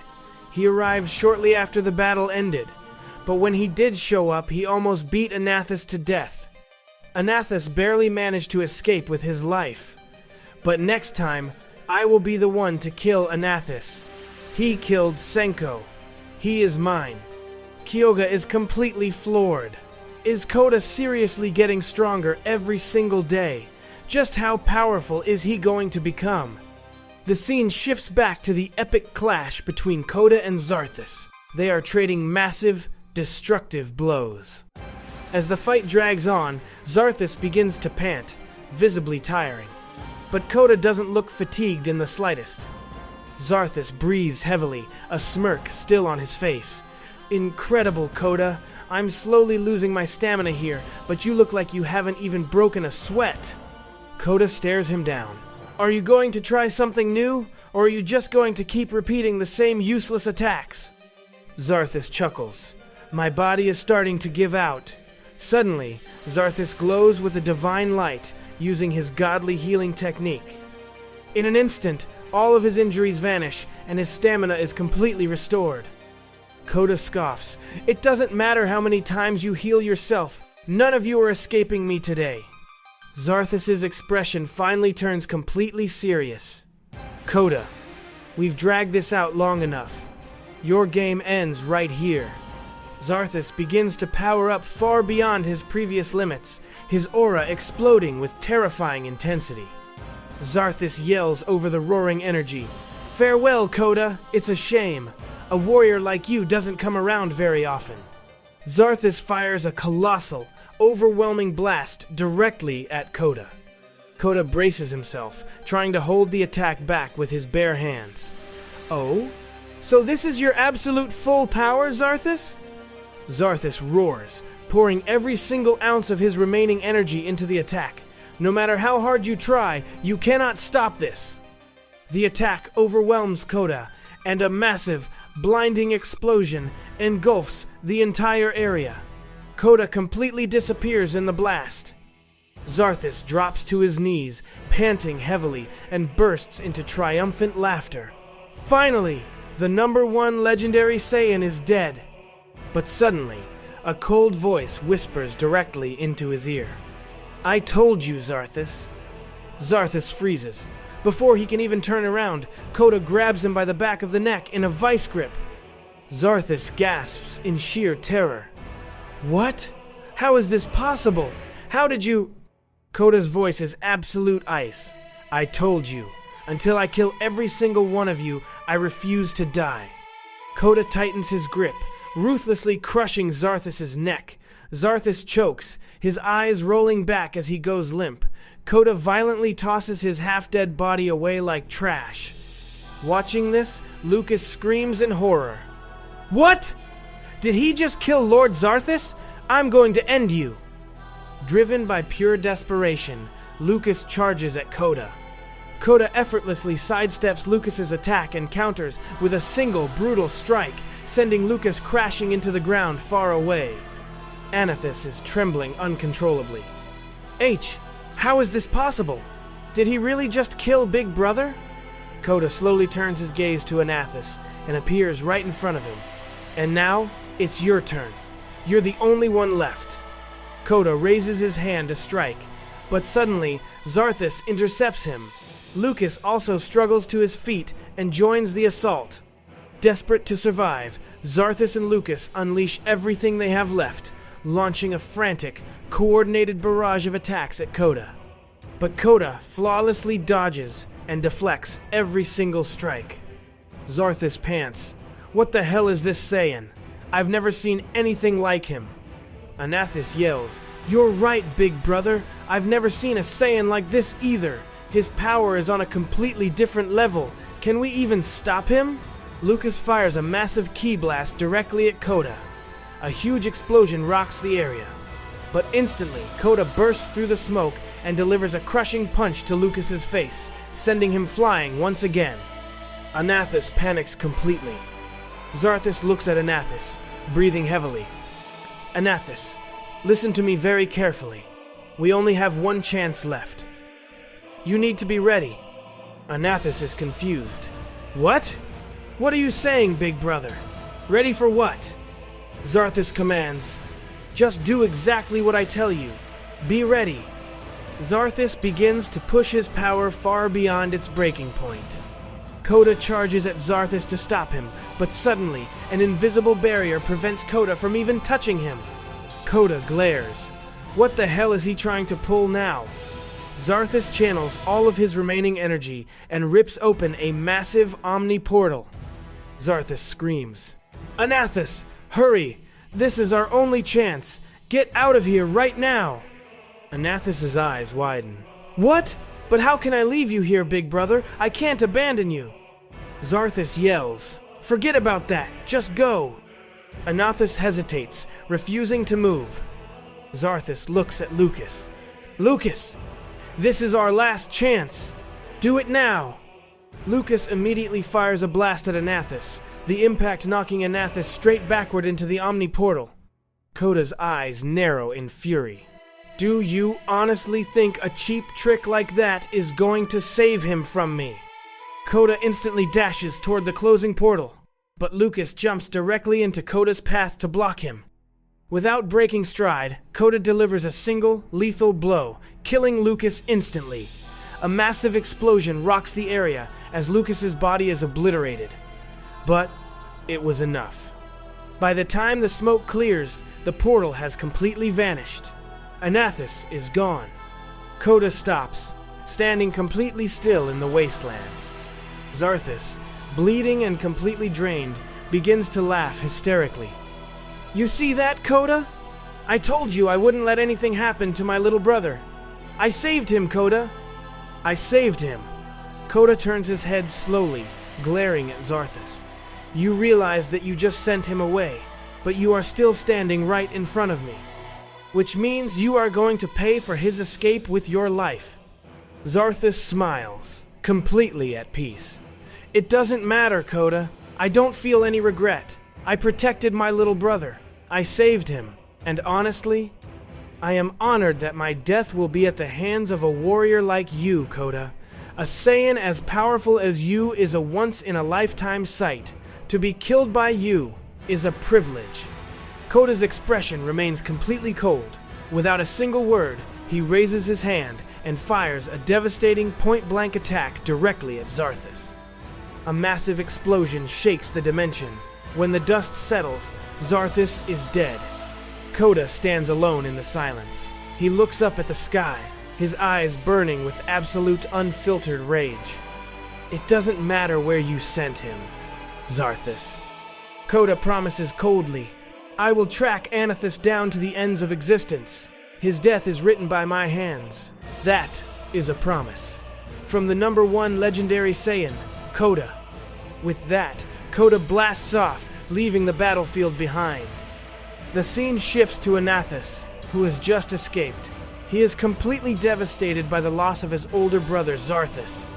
He arrived shortly after the battle ended. But when he did show up, he almost beat Anathys to death. Anathys barely managed to escape with his life. But next time, I will be the one to kill Anathys. He killed Senko. He is mine. Kyoga is completely floored. Is Kota seriously getting stronger every single day? Just how powerful is he going to become? The scene shifts back to the epic clash between Kota and Zarthus. They are trading massive, destructive blows. As the fight drags on, Zarthus begins to pant, visibly tiring. But Kota doesn't look fatigued in the slightest. Zarthus breathes heavily, a smirk still on his face. Incredible, Kota. I'm slowly losing my stamina here, but you look like you haven't even broken a sweat. Kota stares him down. Are you going to try something new, or are you just going to keep repeating the same useless attacks? Zarthus chuckles. My body is starting to give out. Suddenly, Zarthus glows with a divine light, using his godly healing technique. In an instant, all of his injuries vanish, and his stamina is completely restored. Kota scoffs. It doesn't matter how many times you heal yourself. None of you are escaping me today. Zarthus' expression finally turns completely serious. Kota, we've dragged this out long enough. Your game ends right here. Zarthus begins to power up far beyond his previous limits, his aura exploding with terrifying intensity. Zarthus yells over the roaring energy. Farewell, Kota. It's a shame. A warrior like you doesn't come around very often. Zarthus fires a colossal, overwhelming blast directly at Kota. Kota braces himself, trying to hold the attack back with his bare hands. Oh? So this is your absolute full power, Zarthus? Zarthus roars, pouring every single ounce of his remaining energy into the attack. No matter how hard you try, you cannot stop this. The attack overwhelms Kota, and a massive, blinding explosion engulfs the entire area. Kota completely disappears in the blast. Zarthus drops to his knees, panting heavily, and bursts into triumphant laughter. Finally, the number 1 Legendary Saiyan is dead. But suddenly, a cold voice whispers directly into his ear. I told you, Zarthus. Zarthus freezes. Before he can even turn around, Kota grabs him by the back of the neck in a vice grip. Zarthus gasps in sheer terror. What? How is this possible? How did you... Kota's voice is absolute ice. I told you. Until I kill every single one of you, I refuse to die. Kota tightens his grip, ruthlessly crushing Zarthus' neck. Zarthus chokes, his eyes rolling back as he goes limp. Kota violently tosses his half-dead body away like trash. Watching this, Lucas screams in horror. What? Did he just kill Lord Zarthus? I'm going to end you. Driven by pure desperation, Lucas charges at Kota. Kota effortlessly sidesteps Lucas's attack and counters with a single brutal strike, sending Lucas crashing into the ground far away. Anathys is trembling uncontrollably. How is this possible? Did he really just kill Big Brother? Kota slowly turns his gaze to Anathys and appears right in front of him. And now, it's your turn. You're the only one left. Kota raises his hand to strike, but suddenly, Zarthus intercepts him. Lucas also struggles to his feet and joins the assault. Desperate to survive, Zarthus and Lucas unleash everything they have left, launching a frantic, coordinated barrage of attacks at Kota. But Kota flawlessly dodges and deflects every single strike. Zarthus pants. What the hell is this Saiyan? I've never seen anything like him. Anathys yells, You're right, Big Brother. I've never seen a Saiyan like this either. His power is on a completely different level. Can we even stop him? Lucas fires a massive ki blast directly at Kota. A huge explosion rocks the area. But instantly, Kota bursts through the smoke and delivers a crushing punch to Lucas's face, sending him flying once again. Anathys panics completely. Zarthus looks at Anathys, breathing heavily. Anathys, listen to me very carefully. We only have one chance left. You need to be ready. Anathys is confused. What? What are you saying, Big Brother? Ready for what? Zarthus commands. Just do exactly what I tell you. Be ready. Zarthus begins to push his power far beyond its breaking point. Kota charges at Zarthus to stop him, but suddenly, an invisible barrier prevents Kota from even touching him. Kota glares. What the hell is he trying to pull now? Zarthus channels all of his remaining energy and rips open a massive Omni portal. Zarthus screams. Anathys, hurry! This is our only chance! Get out of here right now! Anathys' eyes widen. What? But how can I leave you here, Big Brother? I can't abandon you! Zarthus yells. Forget about that! Just go! Anathys hesitates, refusing to move. Zarthus looks at Lucas. Lucas! This is our last chance! Do it now! Lucas immediately fires a blast at Anathys, the impact knocking Anathys straight backward into the Omni portal. Kota's eyes narrow in fury. Do you honestly think a cheap trick like that is going to save him from me? Kota instantly dashes toward the closing portal, but Lucas jumps directly into Kota's path to block him. Without breaking stride, Kota delivers a single, lethal blow, killing Lucas instantly. A massive explosion rocks the area as Lucas's body is obliterated. But it was enough. By the time the smoke clears, the portal has completely vanished. Anathys is gone. Kota stops, standing completely still in the wasteland. Zarthus, bleeding and completely drained, begins to laugh hysterically. You see that, Kota? I told you I wouldn't let anything happen to my little brother. I saved him, Kota. I saved him. Kota turns his head slowly, glaring at Zarthus. You realize that you just sent him away, but you are still standing right in front of me. Which means you are going to pay for his escape with your life. Zarthus smiles, completely at peace. It doesn't matter, Kota. I don't feel any regret. I protected my little brother. I saved him. And honestly, I am honored that my death will be at the hands of a warrior like you, Kota. A Saiyan as powerful as you is a once-in-a-lifetime sight. To be killed by you is a privilege. Kota's expression remains completely cold. Without a single word, He raises his hand and fires a devastating point-blank attack directly at Zarthus. A massive explosion shakes the dimension. When the dust settles, Zarthus is dead. Kota stands alone in the silence. He looks up at the sky, his eyes burning with absolute unfiltered rage. It doesn't matter where you sent him, Zarthus. Kota promises coldly, I will track Anathys down to the ends of existence. His death is written by my hands. That is a promise. From the #1 Legendary Saiyan, Kota. With that, Kota blasts off, leaving the battlefield behind. The scene shifts to Anathys, who has just escaped. He is completely devastated by the loss of his older brother Zarthus.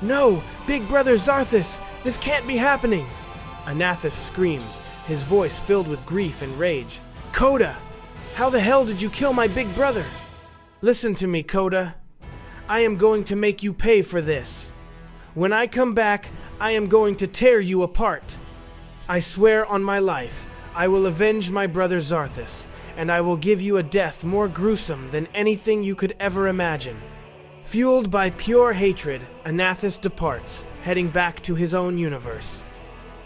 No! Big brother Zarthus! This can't be happening! Anathys screams, his voice filled with grief and rage. Kota! How the hell did you kill my big brother? Listen to me, Kota. I am going to make you pay for this. When I come back, I am going to tear you apart. I swear on my life, I will avenge my brother Zarthus, and I will give you a death more gruesome than anything you could ever imagine. Fueled by pure hatred, Anathys departs, heading back to his own universe.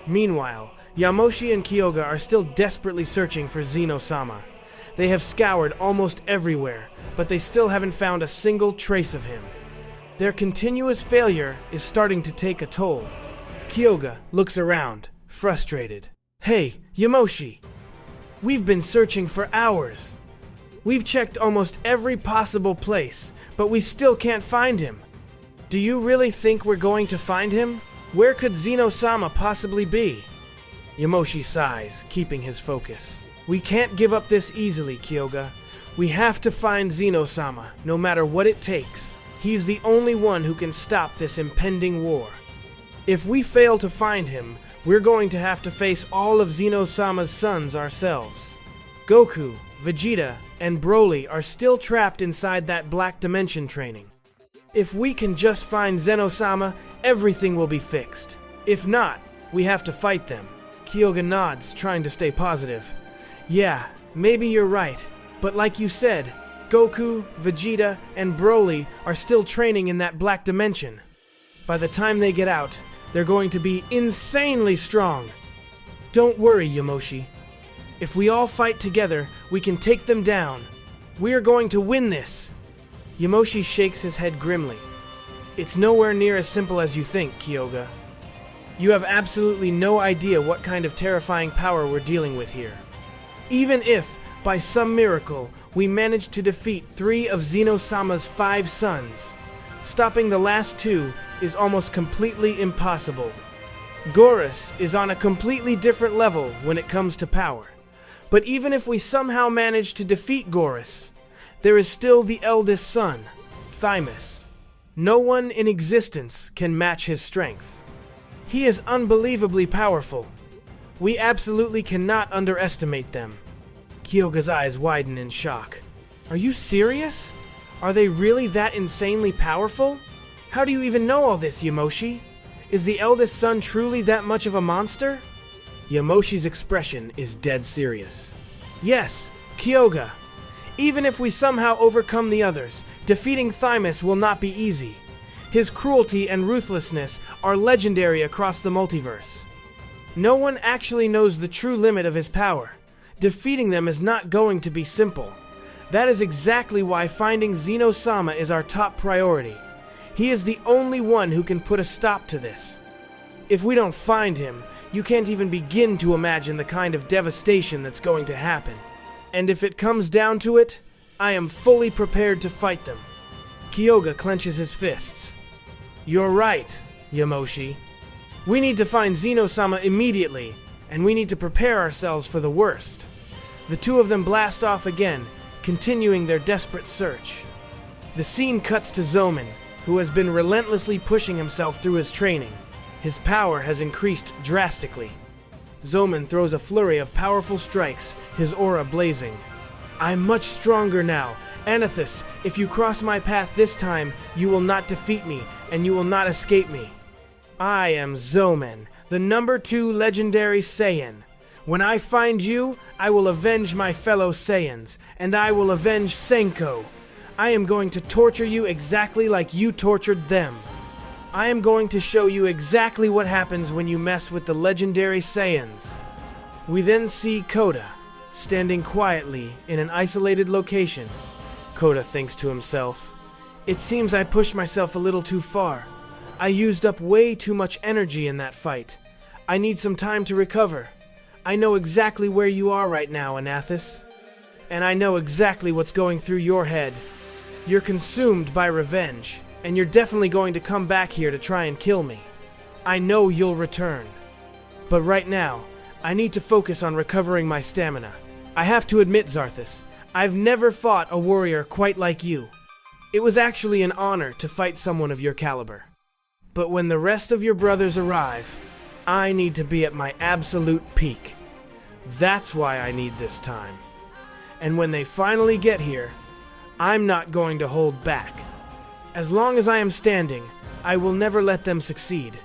Meanwhile, Yamoshi and Kyoga are still desperately searching for Zeno-sama. They have scoured almost everywhere, but they still haven't found a single trace of him. Their continuous failure is starting to take a toll. Kyoga looks around, frustrated. Hey, Yamoshi! We've been searching for hours. We've checked almost every possible place, but we still can't find him. Do you really think we're going to find him? Where could Zeno-sama possibly be? Yamoshi sighs, keeping his focus. We can't give up this easily, Kyoga. We have to find Zeno-sama, no matter what it takes. He's the only one who can stop this impending war. If we fail to find him, we're going to have to face all of Zeno-sama's sons ourselves. Goku, Vegeta, and Broly are still trapped inside that Black Dimension training. If we can just find Zeno-sama, everything will be fixed. If not, we have to fight them. Kyoga nods, trying to stay positive. Yeah, maybe you're right, but like you said, Goku, Vegeta, and Broly are still training in that Black Dimension. By the time they get out, they're going to be insanely strong. Don't worry, Yamoshi. If we all fight together, we can take them down. We are going to win this. Yamoshi shakes his head grimly. It's nowhere near as simple as you think, Kyoga. You have absolutely no idea what kind of terrifying power we're dealing with here. Even if, by some miracle, we manage to defeat 3 of Zeno-sama's 5 sons, stopping the last 2 is almost completely impossible. Gorus is on a completely different level when it comes to power. But even if we somehow manage to defeat Gorus, there is still the eldest son, Thymus. No one in existence can match his strength. He is unbelievably powerful. We absolutely cannot underestimate them. Kyoga's eyes widen in shock. Are you serious? Are they really that insanely powerful? How do you even know all this, Yamoshi? Is the eldest son truly that much of a monster? Yamoshi's expression is dead serious. Yes, Kyoga. Even if we somehow overcome the others, defeating Thymus will not be easy. His cruelty and ruthlessness are legendary across the multiverse. No one actually knows the true limit of his power. Defeating them is not going to be simple. That is exactly why finding Zeno-sama is our top priority. He is the only one who can put a stop to this. If we don't find him, you can't even begin to imagine the kind of devastation that's going to happen. And if it comes down to it, I am fully prepared to fight them. Kyoga clenches his fists. You're right, Yamoshi. We need to find Zeno-sama immediately, and we need to prepare ourselves for the worst. The two of them blast off again, continuing their desperate search. The scene cuts to Zoman, who has been relentlessly pushing himself through his training. His power has increased drastically. Zoman throws a flurry of powerful strikes, his aura blazing. I'm much stronger now. Anathys, if you cross my path this time, you will not defeat me, and you will not escape me. I am Zoman, the #2 Legendary Saiyan. When I find you, I will avenge my fellow Saiyans, and I will avenge Senko. I am going to torture you exactly like you tortured them. I am going to show you exactly what happens when you mess with the legendary Saiyans. We then see Kota, standing quietly in an isolated location. Kota thinks to himself, "It seems I pushed myself a little too far. I used up way too much energy in that fight. I need some time to recover. I know exactly where you are right now, Anathys. And I know exactly what's going through your head. You're consumed by revenge, and you're definitely going to come back here to try and kill me. I know you'll return. But right now, I need to focus on recovering my stamina. I have to admit, Zarthus, I've never fought a warrior quite like you. It was actually an honor to fight someone of your caliber. But when the rest of your brothers arrive, I need to be at my absolute peak. That's why I need this time. And when they finally get here, I'm not going to hold back. As long as I am standing, I will never let them succeed."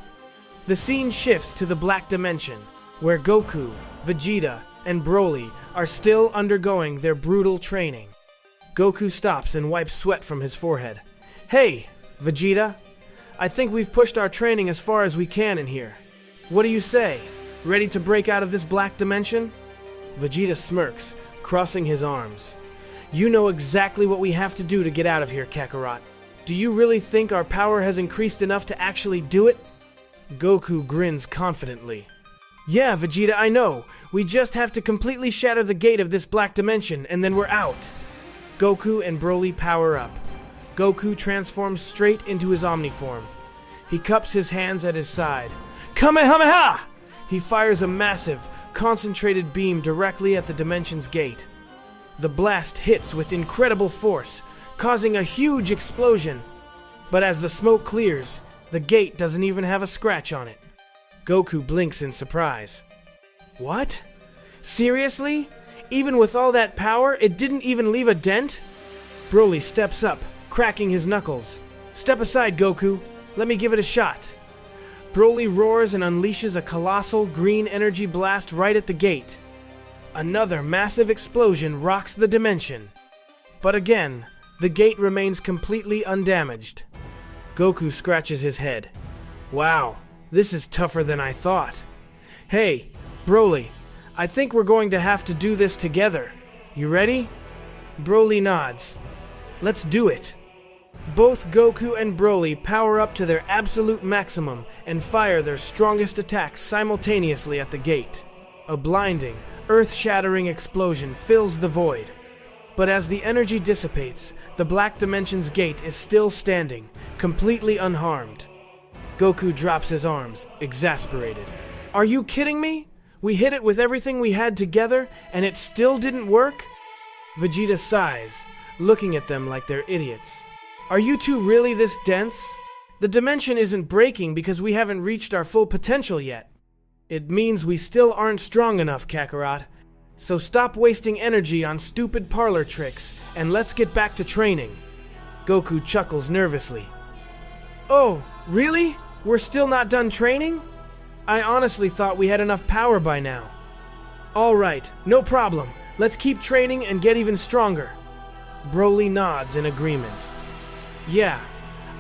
The scene shifts to the Black Dimension, where Goku, Vegeta, and Broly are still undergoing their brutal training. Goku stops and wipes sweat from his forehead. "Hey, Vegeta, I think we've pushed our training as far as we can in here. What do you say? Ready to break out of this Black Dimension?" Vegeta smirks, crossing his arms. "You know exactly what we have to do to get out of here, Kakarot. Do you really think our power has increased enough to actually do it?" Goku grins confidently. "Yeah, Vegeta, I know. We just have to completely shatter the gate of this Black Dimension, and then we're out." Goku and Broly power up. Goku transforms straight into his Omni form. He cups his hands at his side. Kamehameha! He fires a massive, concentrated beam directly at the Dimension's gate. The blast hits with incredible force, causing a huge explosion. But as the smoke clears, the gate doesn't even have a scratch on it. Goku blinks in surprise. "What? Seriously? Even with all that power, it didn't even leave a dent?" Broly steps up, cracking his knuckles. "Step aside, Goku. Let me give it a shot." Broly roars and unleashes a colossal green energy blast right at the gate. Another massive explosion rocks the dimension. But again, the gate remains completely undamaged. Goku scratches his head. "Wow, this is tougher than I thought. Hey, Broly, I think we're going to have to do this together. You ready?" Broly nods. "Let's do it." Both Goku and Broly power up to their absolute maximum and fire their strongest attacks simultaneously at the gate. A blinding, earth-shattering explosion fills the void. But as the energy dissipates, the Black Dimension's gate is still standing, completely unharmed. Goku drops his arms, exasperated. "Are you kidding me? We hit it with everything we had together, and it still didn't work?" Vegeta sighs, looking at them like they're idiots. "Are you two really this dense? The dimension isn't breaking because we haven't reached our full potential yet. It means we still aren't strong enough, Kakarot. So stop wasting energy on stupid parlor tricks, and let's get back to training." Goku chuckles nervously. "Oh, really? We're still not done training? I honestly thought we had enough power by now." "All right, no problem. Let's keep training and get even stronger." Broly nods in agreement. "Yeah,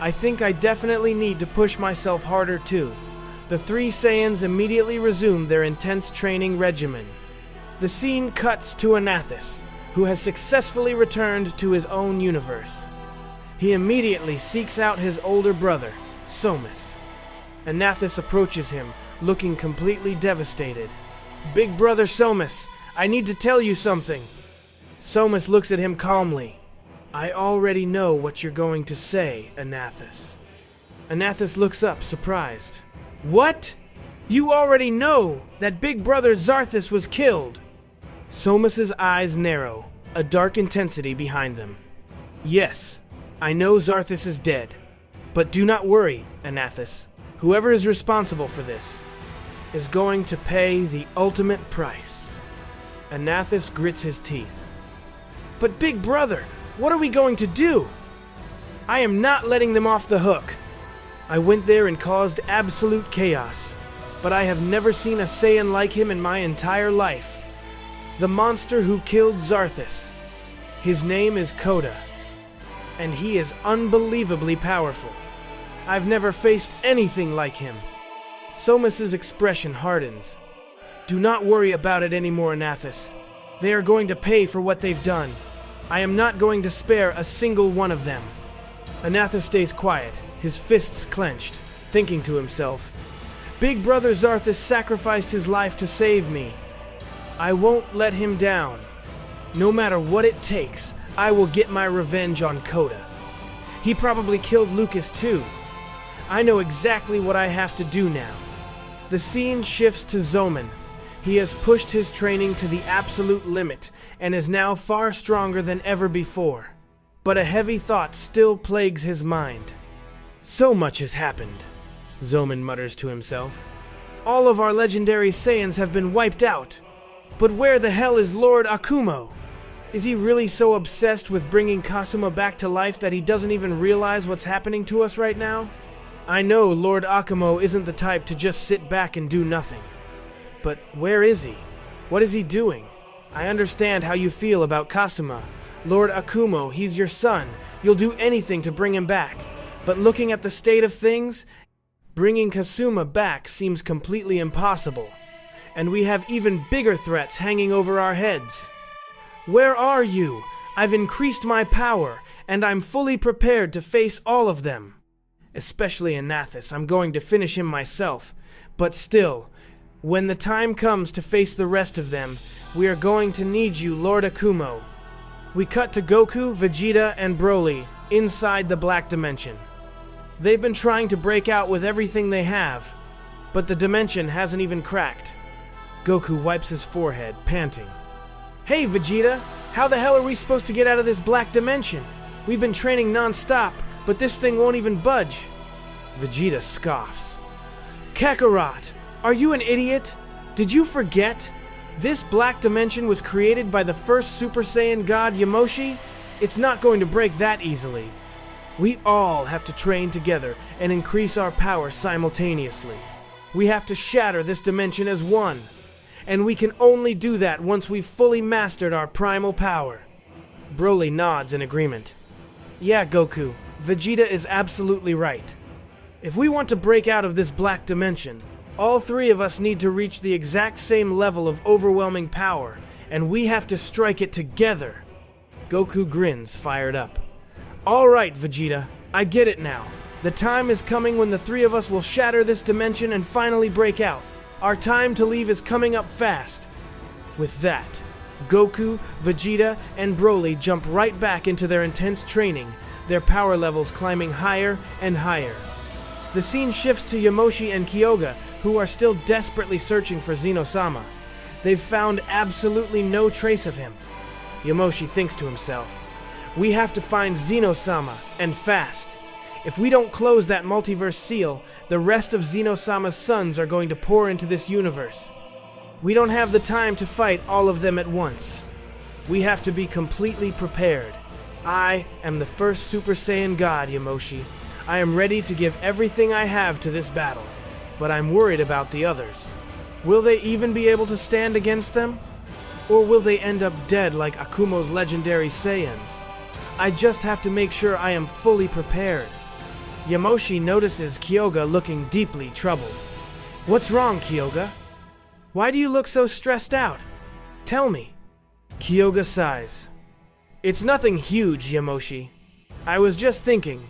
I think I definitely need to push myself harder too." The three Saiyans immediately resume their intense training regimen. The scene cuts to Anathys, who has successfully returned to his own universe. He immediately seeks out his older brother, Somas. Anathys approaches him, looking completely devastated. "Big brother Somas, I need to tell you something." Somas looks at him calmly. "I already know what you're going to say, Anathys." Anathys looks up, surprised. "What? You already know that Big Brother Zarthus was killed?" Somas's eyes narrow, a dark intensity behind them. "Yes, I know Zarthus is dead. But do not worry, Anathys. Whoever is responsible for this is going to pay the ultimate price." Anathys grits his teeth. "But Big Brother, what are we going to do? I am not letting them off the hook. I went there and caused absolute chaos, but I have never seen a Saiyan like him in my entire life. The monster who killed Zarthus. His name is Kota. and he is unbelievably powerful. I've never faced anything like him. Somas's expression hardens. Do not worry about it anymore, Anathys. They are going to pay for what they've done. I am not going to spare a single one of them. Anathys stays quiet, his fists clenched, thinking to himself, Big Brother Zarthus sacrificed his life to save me. I won't let him down. No matter what it takes, I will get my revenge on Kota. He probably killed Lucas too. I know exactly what I have to do now. The scene shifts to Zoman. He has pushed his training to the absolute limit and is now far stronger than ever before. But a heavy thought still plagues his mind. So much has happened, Zoman mutters to himself. All of our legendary Saiyans have been wiped out. But where the hell is Lord Akumo? Is he really so obsessed with bringing Kasuma back to life that he doesn't even realize what's happening to us right now? I know Lord Akumo isn't the type to just sit back and do nothing. But where is he? What is he doing? I understand how you feel about Kasuma. Lord Akumo, he's your son. You'll do anything to bring him back. But looking at the state of things, bringing Kasuma back seems completely impossible. And we have even bigger threats hanging over our heads. Where are you? I've increased my power, and I'm fully prepared to face all of them. Especially Anathys, I'm going to finish him myself. But still, when the time comes to face the rest of them, we are going to need you, Lord Akumo. We cut to Goku, Vegeta, and Broly inside the Black Dimension. They've been trying to break out with everything they have, but the dimension hasn't even cracked. Goku wipes his forehead, panting. Hey, Vegeta! How the hell are we supposed to get out of this Black Dimension? We've been training non-stop, but this thing won't even budge. Vegeta scoffs. Kakarot, are you an idiot? Did you forget? This Black Dimension was created by the first Super Saiyan god Yamoshi. It's not going to break that easily. We all have to train together and increase our power simultaneously. We have to shatter this dimension as one. And we can only do that once we've fully mastered our primal power. Broly nods in agreement. Yeah, Goku, Vegeta is absolutely right. If we want to break out of this Black Dimension, all three of us need to reach the exact same level of overwhelming power, and we have to strike it together. Goku grins, fired up. All right, Vegeta, I get it now. The time is coming when the three of us will shatter this dimension and finally break out. Our time to leave is coming up fast. With that, Goku, Vegeta, and Broly jump right back into their intense training, their power levels climbing higher and higher. The scene shifts to Yamoshi and Kyoga, who are still desperately searching for Zeno-sama. They've found absolutely no trace of him. Yamoshi thinks to himself, we have to find Zeno-sama, and fast. If we don't close that multiverse seal, the rest of Zeno-sama's sons are going to pour into this universe. We don't have the time to fight all of them at once. We have to be completely prepared. I am the first Super Saiyan God, Yamoshi. I am ready to give everything I have to this battle, but I'm worried about the others. Will they even be able to stand against them? Or will they end up dead like Akumo's legendary Saiyans? I just have to make sure I am fully prepared. Yamoshi notices Kyoga looking deeply troubled. What's wrong, Kyoga? Why do you look so stressed out? Tell me. Kyoga sighs. It's nothing huge, Yamoshi. I was just thinking.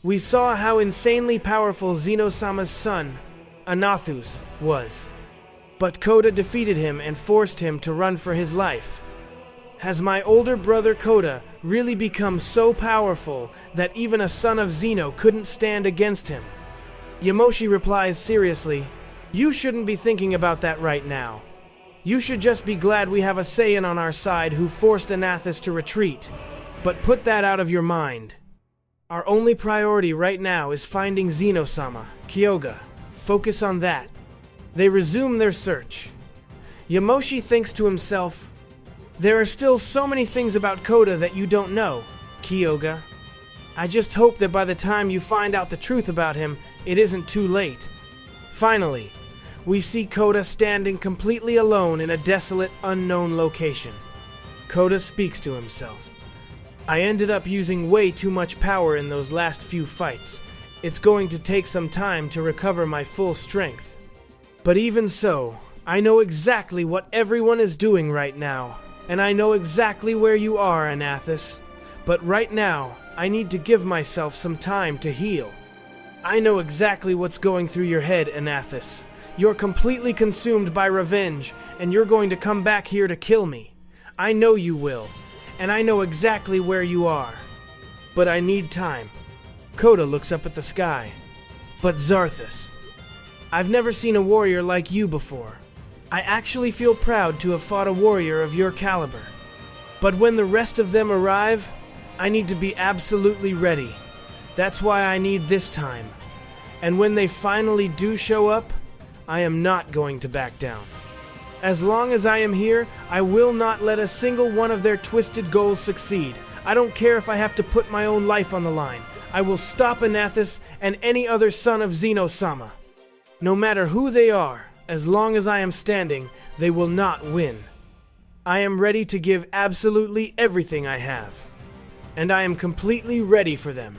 We saw how insanely powerful Zeno-sama's son, Anathys, was. But Kota defeated him and forced him to run for his life. Has my older brother Kota really become so powerful that even a son of Zeno couldn't stand against him? Yamoshi replies seriously, you shouldn't be thinking about that right now. You should just be glad we have a Saiyan on our side who forced Anathys to retreat. But put that out of your mind. Our only priority right now is finding Zeno-sama, Kyoga. Focus on that. They resume their search. Yamoshi thinks to himself, there are still so many things about Kota that you don't know, Kyoga. I just hope that by the time you find out the truth about him, it isn't too late. Finally, we see Kota standing completely alone in a desolate, unknown location. Kota speaks to himself. I ended up using way too much power in those last few fights. It's going to take some time to recover my full strength. But even so, I know exactly what everyone is doing right now, and I know exactly where you are, Anathys. But right now, I need to give myself some time to heal. I know exactly what's going through your head, Anathys. You're completely consumed by revenge, and you're going to come back here to kill me. I know you will, and I know exactly where you are. But I need time. Kota looks up at the sky. But Zarthus, I've never seen a warrior like you before. I actually feel proud to have fought a warrior of your caliber. But when the rest of them arrive, I need to be absolutely ready. That's why I need this time. And when they finally do show up, I am not going to back down. As long as I am here, I will not let a single one of their twisted goals succeed. I don't care if I have to put my own life on the line. I will stop Anathys and any other son of Zeno-sama. No matter who they are, as long as I am standing, they will not win. I am ready to give absolutely everything I have. And I am completely ready for them.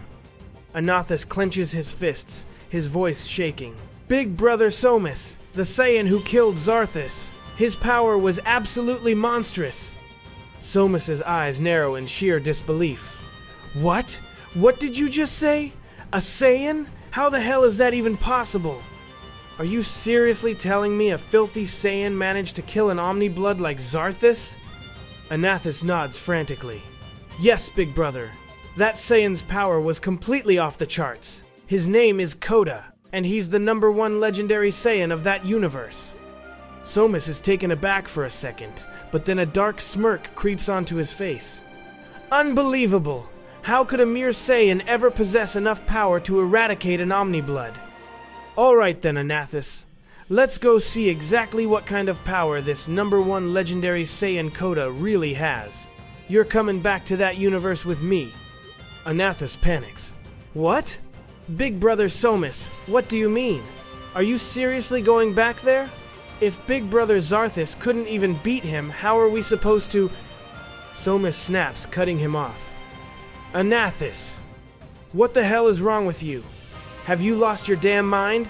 Anathys clenches his fists, his voice shaking. Big Brother Somas, the Saiyan who killed Zarthus. His power was absolutely monstrous. Somas's eyes narrow in sheer disbelief. What? What did you just say? A Saiyan? How the hell is that even possible? Are you seriously telling me a filthy Saiyan managed to kill an Omni-Blood like Zarthus? Anathys nods frantically. Yes, Big Brother. That Saiyan's power was completely off the charts. His name is Kota, and he's the #1 legendary Saiyan of that universe. Somas is taken aback for a second, but then a dark smirk creeps onto his face. Unbelievable! How could a mere Saiyan ever possess enough power to eradicate an Omni-Blood? Alright then, Anathys. Let's go see exactly what kind of power this #1 legendary Saiyan Kota really has. You're coming back to that universe with me. Anathys panics. What? Big Brother Somas, what do you mean? Are you seriously going back there? If Big Brother Zarthus couldn't even beat him, how are we supposed to... Somas snaps, cutting him off. Anathys! What the hell is wrong with you? Have you lost your damn mind?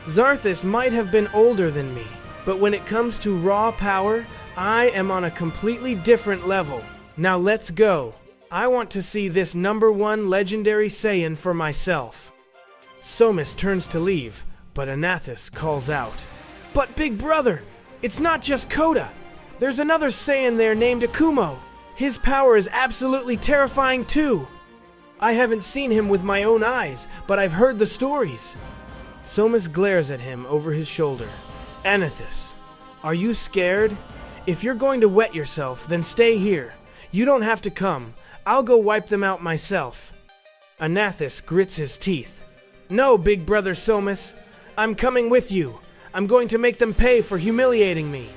Zarthus might have been older than me, but when it comes to raw power, I am on a completely different level. Now let's go. I want to see this #1 legendary Saiyan for myself. Somas turns to leave, but Anathys calls out. But Big Brother, it's not just Kota. There's another Saiyan there named Akumo. His power is absolutely terrifying too. I haven't seen him with my own eyes, but I've heard the stories. Somas glares at him over his shoulder. Anathys, are you scared? If you're going to wet yourself, then stay here. You don't have to come. I'll go wipe them out myself. Anathys grits his teeth. No, Big Brother Somas. I'm coming with you. I'm going to make them pay for humiliating me.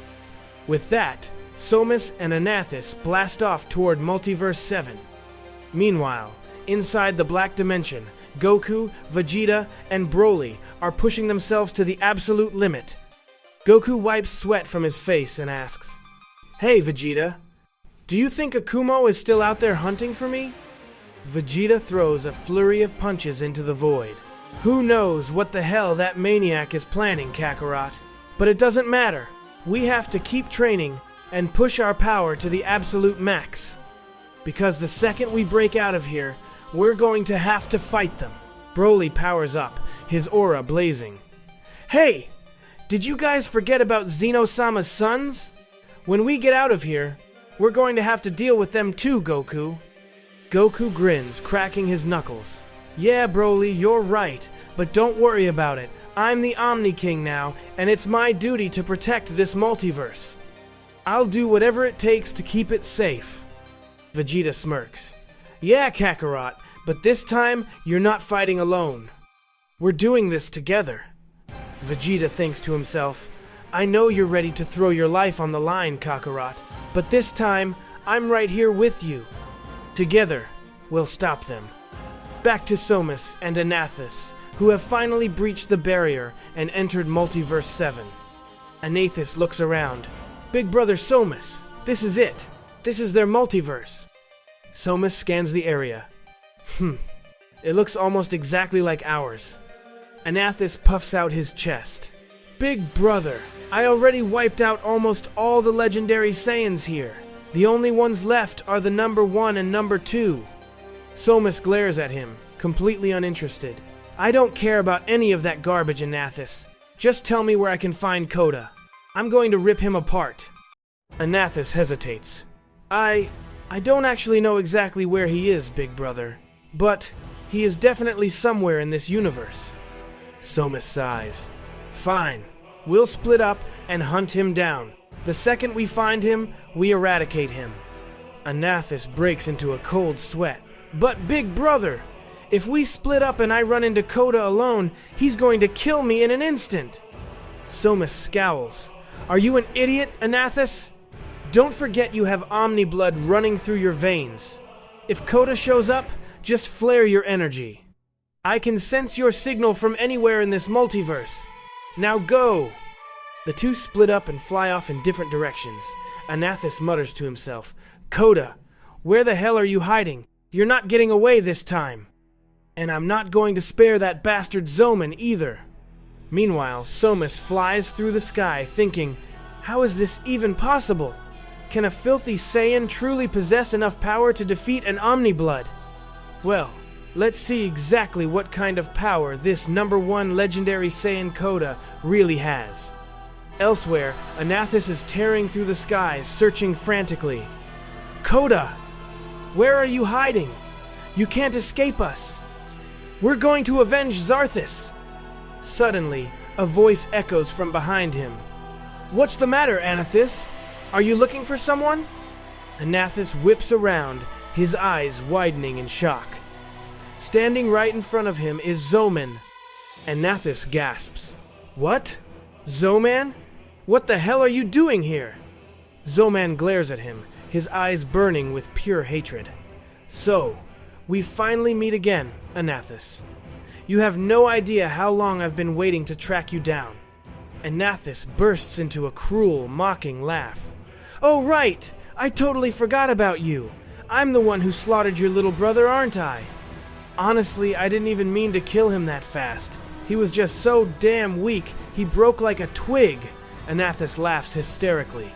With that, Somas and Anathys blast off toward Multiverse 7. Meanwhile, inside the Black Dimension, Goku, Vegeta, and Broly are pushing themselves to the absolute limit. Goku wipes sweat from his face and asks, Hey Vegeta, do you think Akumo is still out there hunting for me? Vegeta throws a flurry of punches into the void. Who knows what the hell that maniac is planning, Kakarot? But it doesn't matter. We have to keep training and push our power to the absolute max. Because the second we break out of here, we're going to have to fight them. Broly powers up, his aura blazing. Hey! Did you guys forget about Zeno-sama's sons? When we get out of here, we're going to have to deal with them too, Goku. Goku grins, cracking his knuckles. Yeah, Broly, you're right, but don't worry about it. I'm the Omni King now, and it's my duty to protect this multiverse. I'll do whatever it takes to keep it safe. Vegeta smirks. Yeah, Kakarot, but this time, you're not fighting alone. We're doing this together. Vegeta thinks to himself, I know you're ready to throw your life on the line, Kakarot, but this time, I'm right here with you. Together, we'll stop them. Back to Somas and Anathys, who have finally breached the barrier and entered Multiverse 7. Anathys looks around. Big Brother Somas, this is it. This is their multiverse. Somas scans the area. It looks almost exactly like ours. Anathys puffs out his chest. Big brother, I already wiped out almost all the legendary Saiyans here. The only ones left are the number 1 and number 2. Somas glares at him, completely uninterested. I don't care about any of that garbage, Anathys. Just tell me where I can find Kota. I'm going to rip him apart. Anathys hesitates. I don't actually know exactly where he is, big brother. But he is definitely somewhere in this universe. Somas sighs. Fine. We'll split up and hunt him down. The second we find him, we eradicate him. Anathys breaks into a cold sweat. But big brother, if we split up and I run into Kota alone, he's going to kill me in an instant. Somas scowls. Are you an idiot, Anathys? Don't forget you have Omni blood running through your veins. If Kota shows up, just flare your energy. I can sense your signal from anywhere in this multiverse. Now go! The two split up and fly off in different directions. Anathys mutters to himself, Kota, where the hell are you hiding? You're not getting away this time. And I'm not going to spare that bastard Zoman either. Meanwhile, Somas flies through the sky thinking, how is this even possible? Can a filthy Saiyan truly possess enough power to defeat an Omniblood? Well, let's see exactly what kind of power this number 1 legendary Saiyan Kota really has. Elsewhere, Anathys is tearing through the skies, searching frantically. Kota! Where are you hiding? You can't escape us. We're going to avenge Zarthus. Suddenly, a voice echoes from behind him. What's the matter, Anathys? Are you looking for someone? Anathys whips around, his eyes widening in shock. Standing right in front of him is Zoman. Anathys gasps. What? Zoman? What the hell are you doing here? Zoman glares at him, his eyes burning with pure hatred. So, we finally meet again, Anathys. You have no idea how long I've been waiting to track you down. Anathys bursts into a cruel, mocking laugh. Oh right! I totally forgot about you. I'm the one who slaughtered your little brother, aren't I? Honestly, I didn't even mean to kill him that fast. He was just so damn weak, he broke like a twig. Anathys laughs hysterically.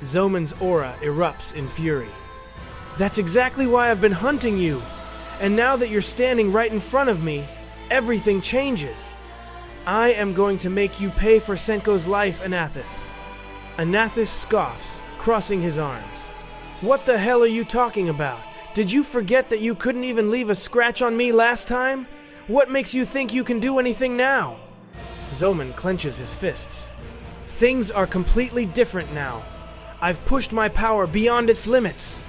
Zoman's aura erupts in fury. That's exactly why I've been hunting you. And now that you're standing right in front of me, everything changes. I am going to make you pay for Senko's life, Anathys. Anathys scoffs, crossing his arms. What the hell are you talking about? Did you forget that you couldn't even leave a scratch on me last time? What makes you think you can do anything now? Zoman clenches his fists. Things are completely different now. I've pushed my power beyond its limits.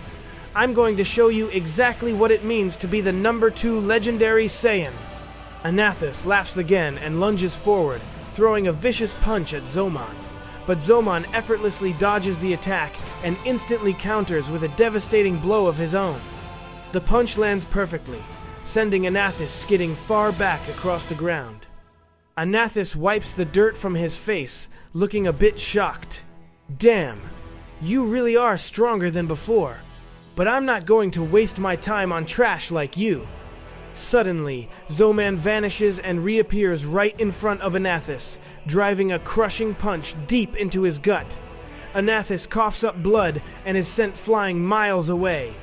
I'm going to show you exactly what it means to be the number 2 legendary Saiyan. Anathys laughs again and lunges forward, throwing a vicious punch at Zoman. But Zoman effortlessly dodges the attack and instantly counters with a devastating blow of his own. The punch lands perfectly, sending Anathys skidding far back across the ground. Anathys wipes the dirt from his face, looking a bit shocked. Damn, you really are stronger than before. But I'm not going to waste my time on trash like you. Suddenly, Zoman vanishes and reappears right in front of Anathys, driving a crushing punch deep into his gut. Anathys coughs up blood and is sent flying miles away.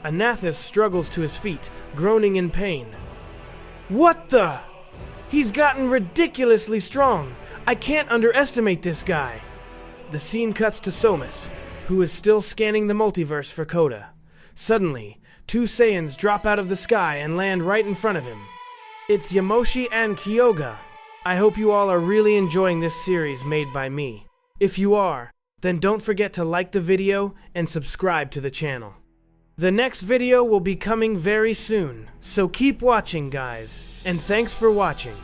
Anathys struggles to his feet, groaning in pain. What the? He's gotten ridiculously strong. I can't underestimate this guy. The scene cuts to Somas, who is still scanning the multiverse for Kota. Suddenly, 2 Saiyans drop out of the sky and land right in front of him. It's Yamoshi and Kyoga. I hope you all are really enjoying this series made by me. If you are, then don't forget to like the video and subscribe to the channel. The next video will be coming very soon, so keep watching, guys, and thanks for watching.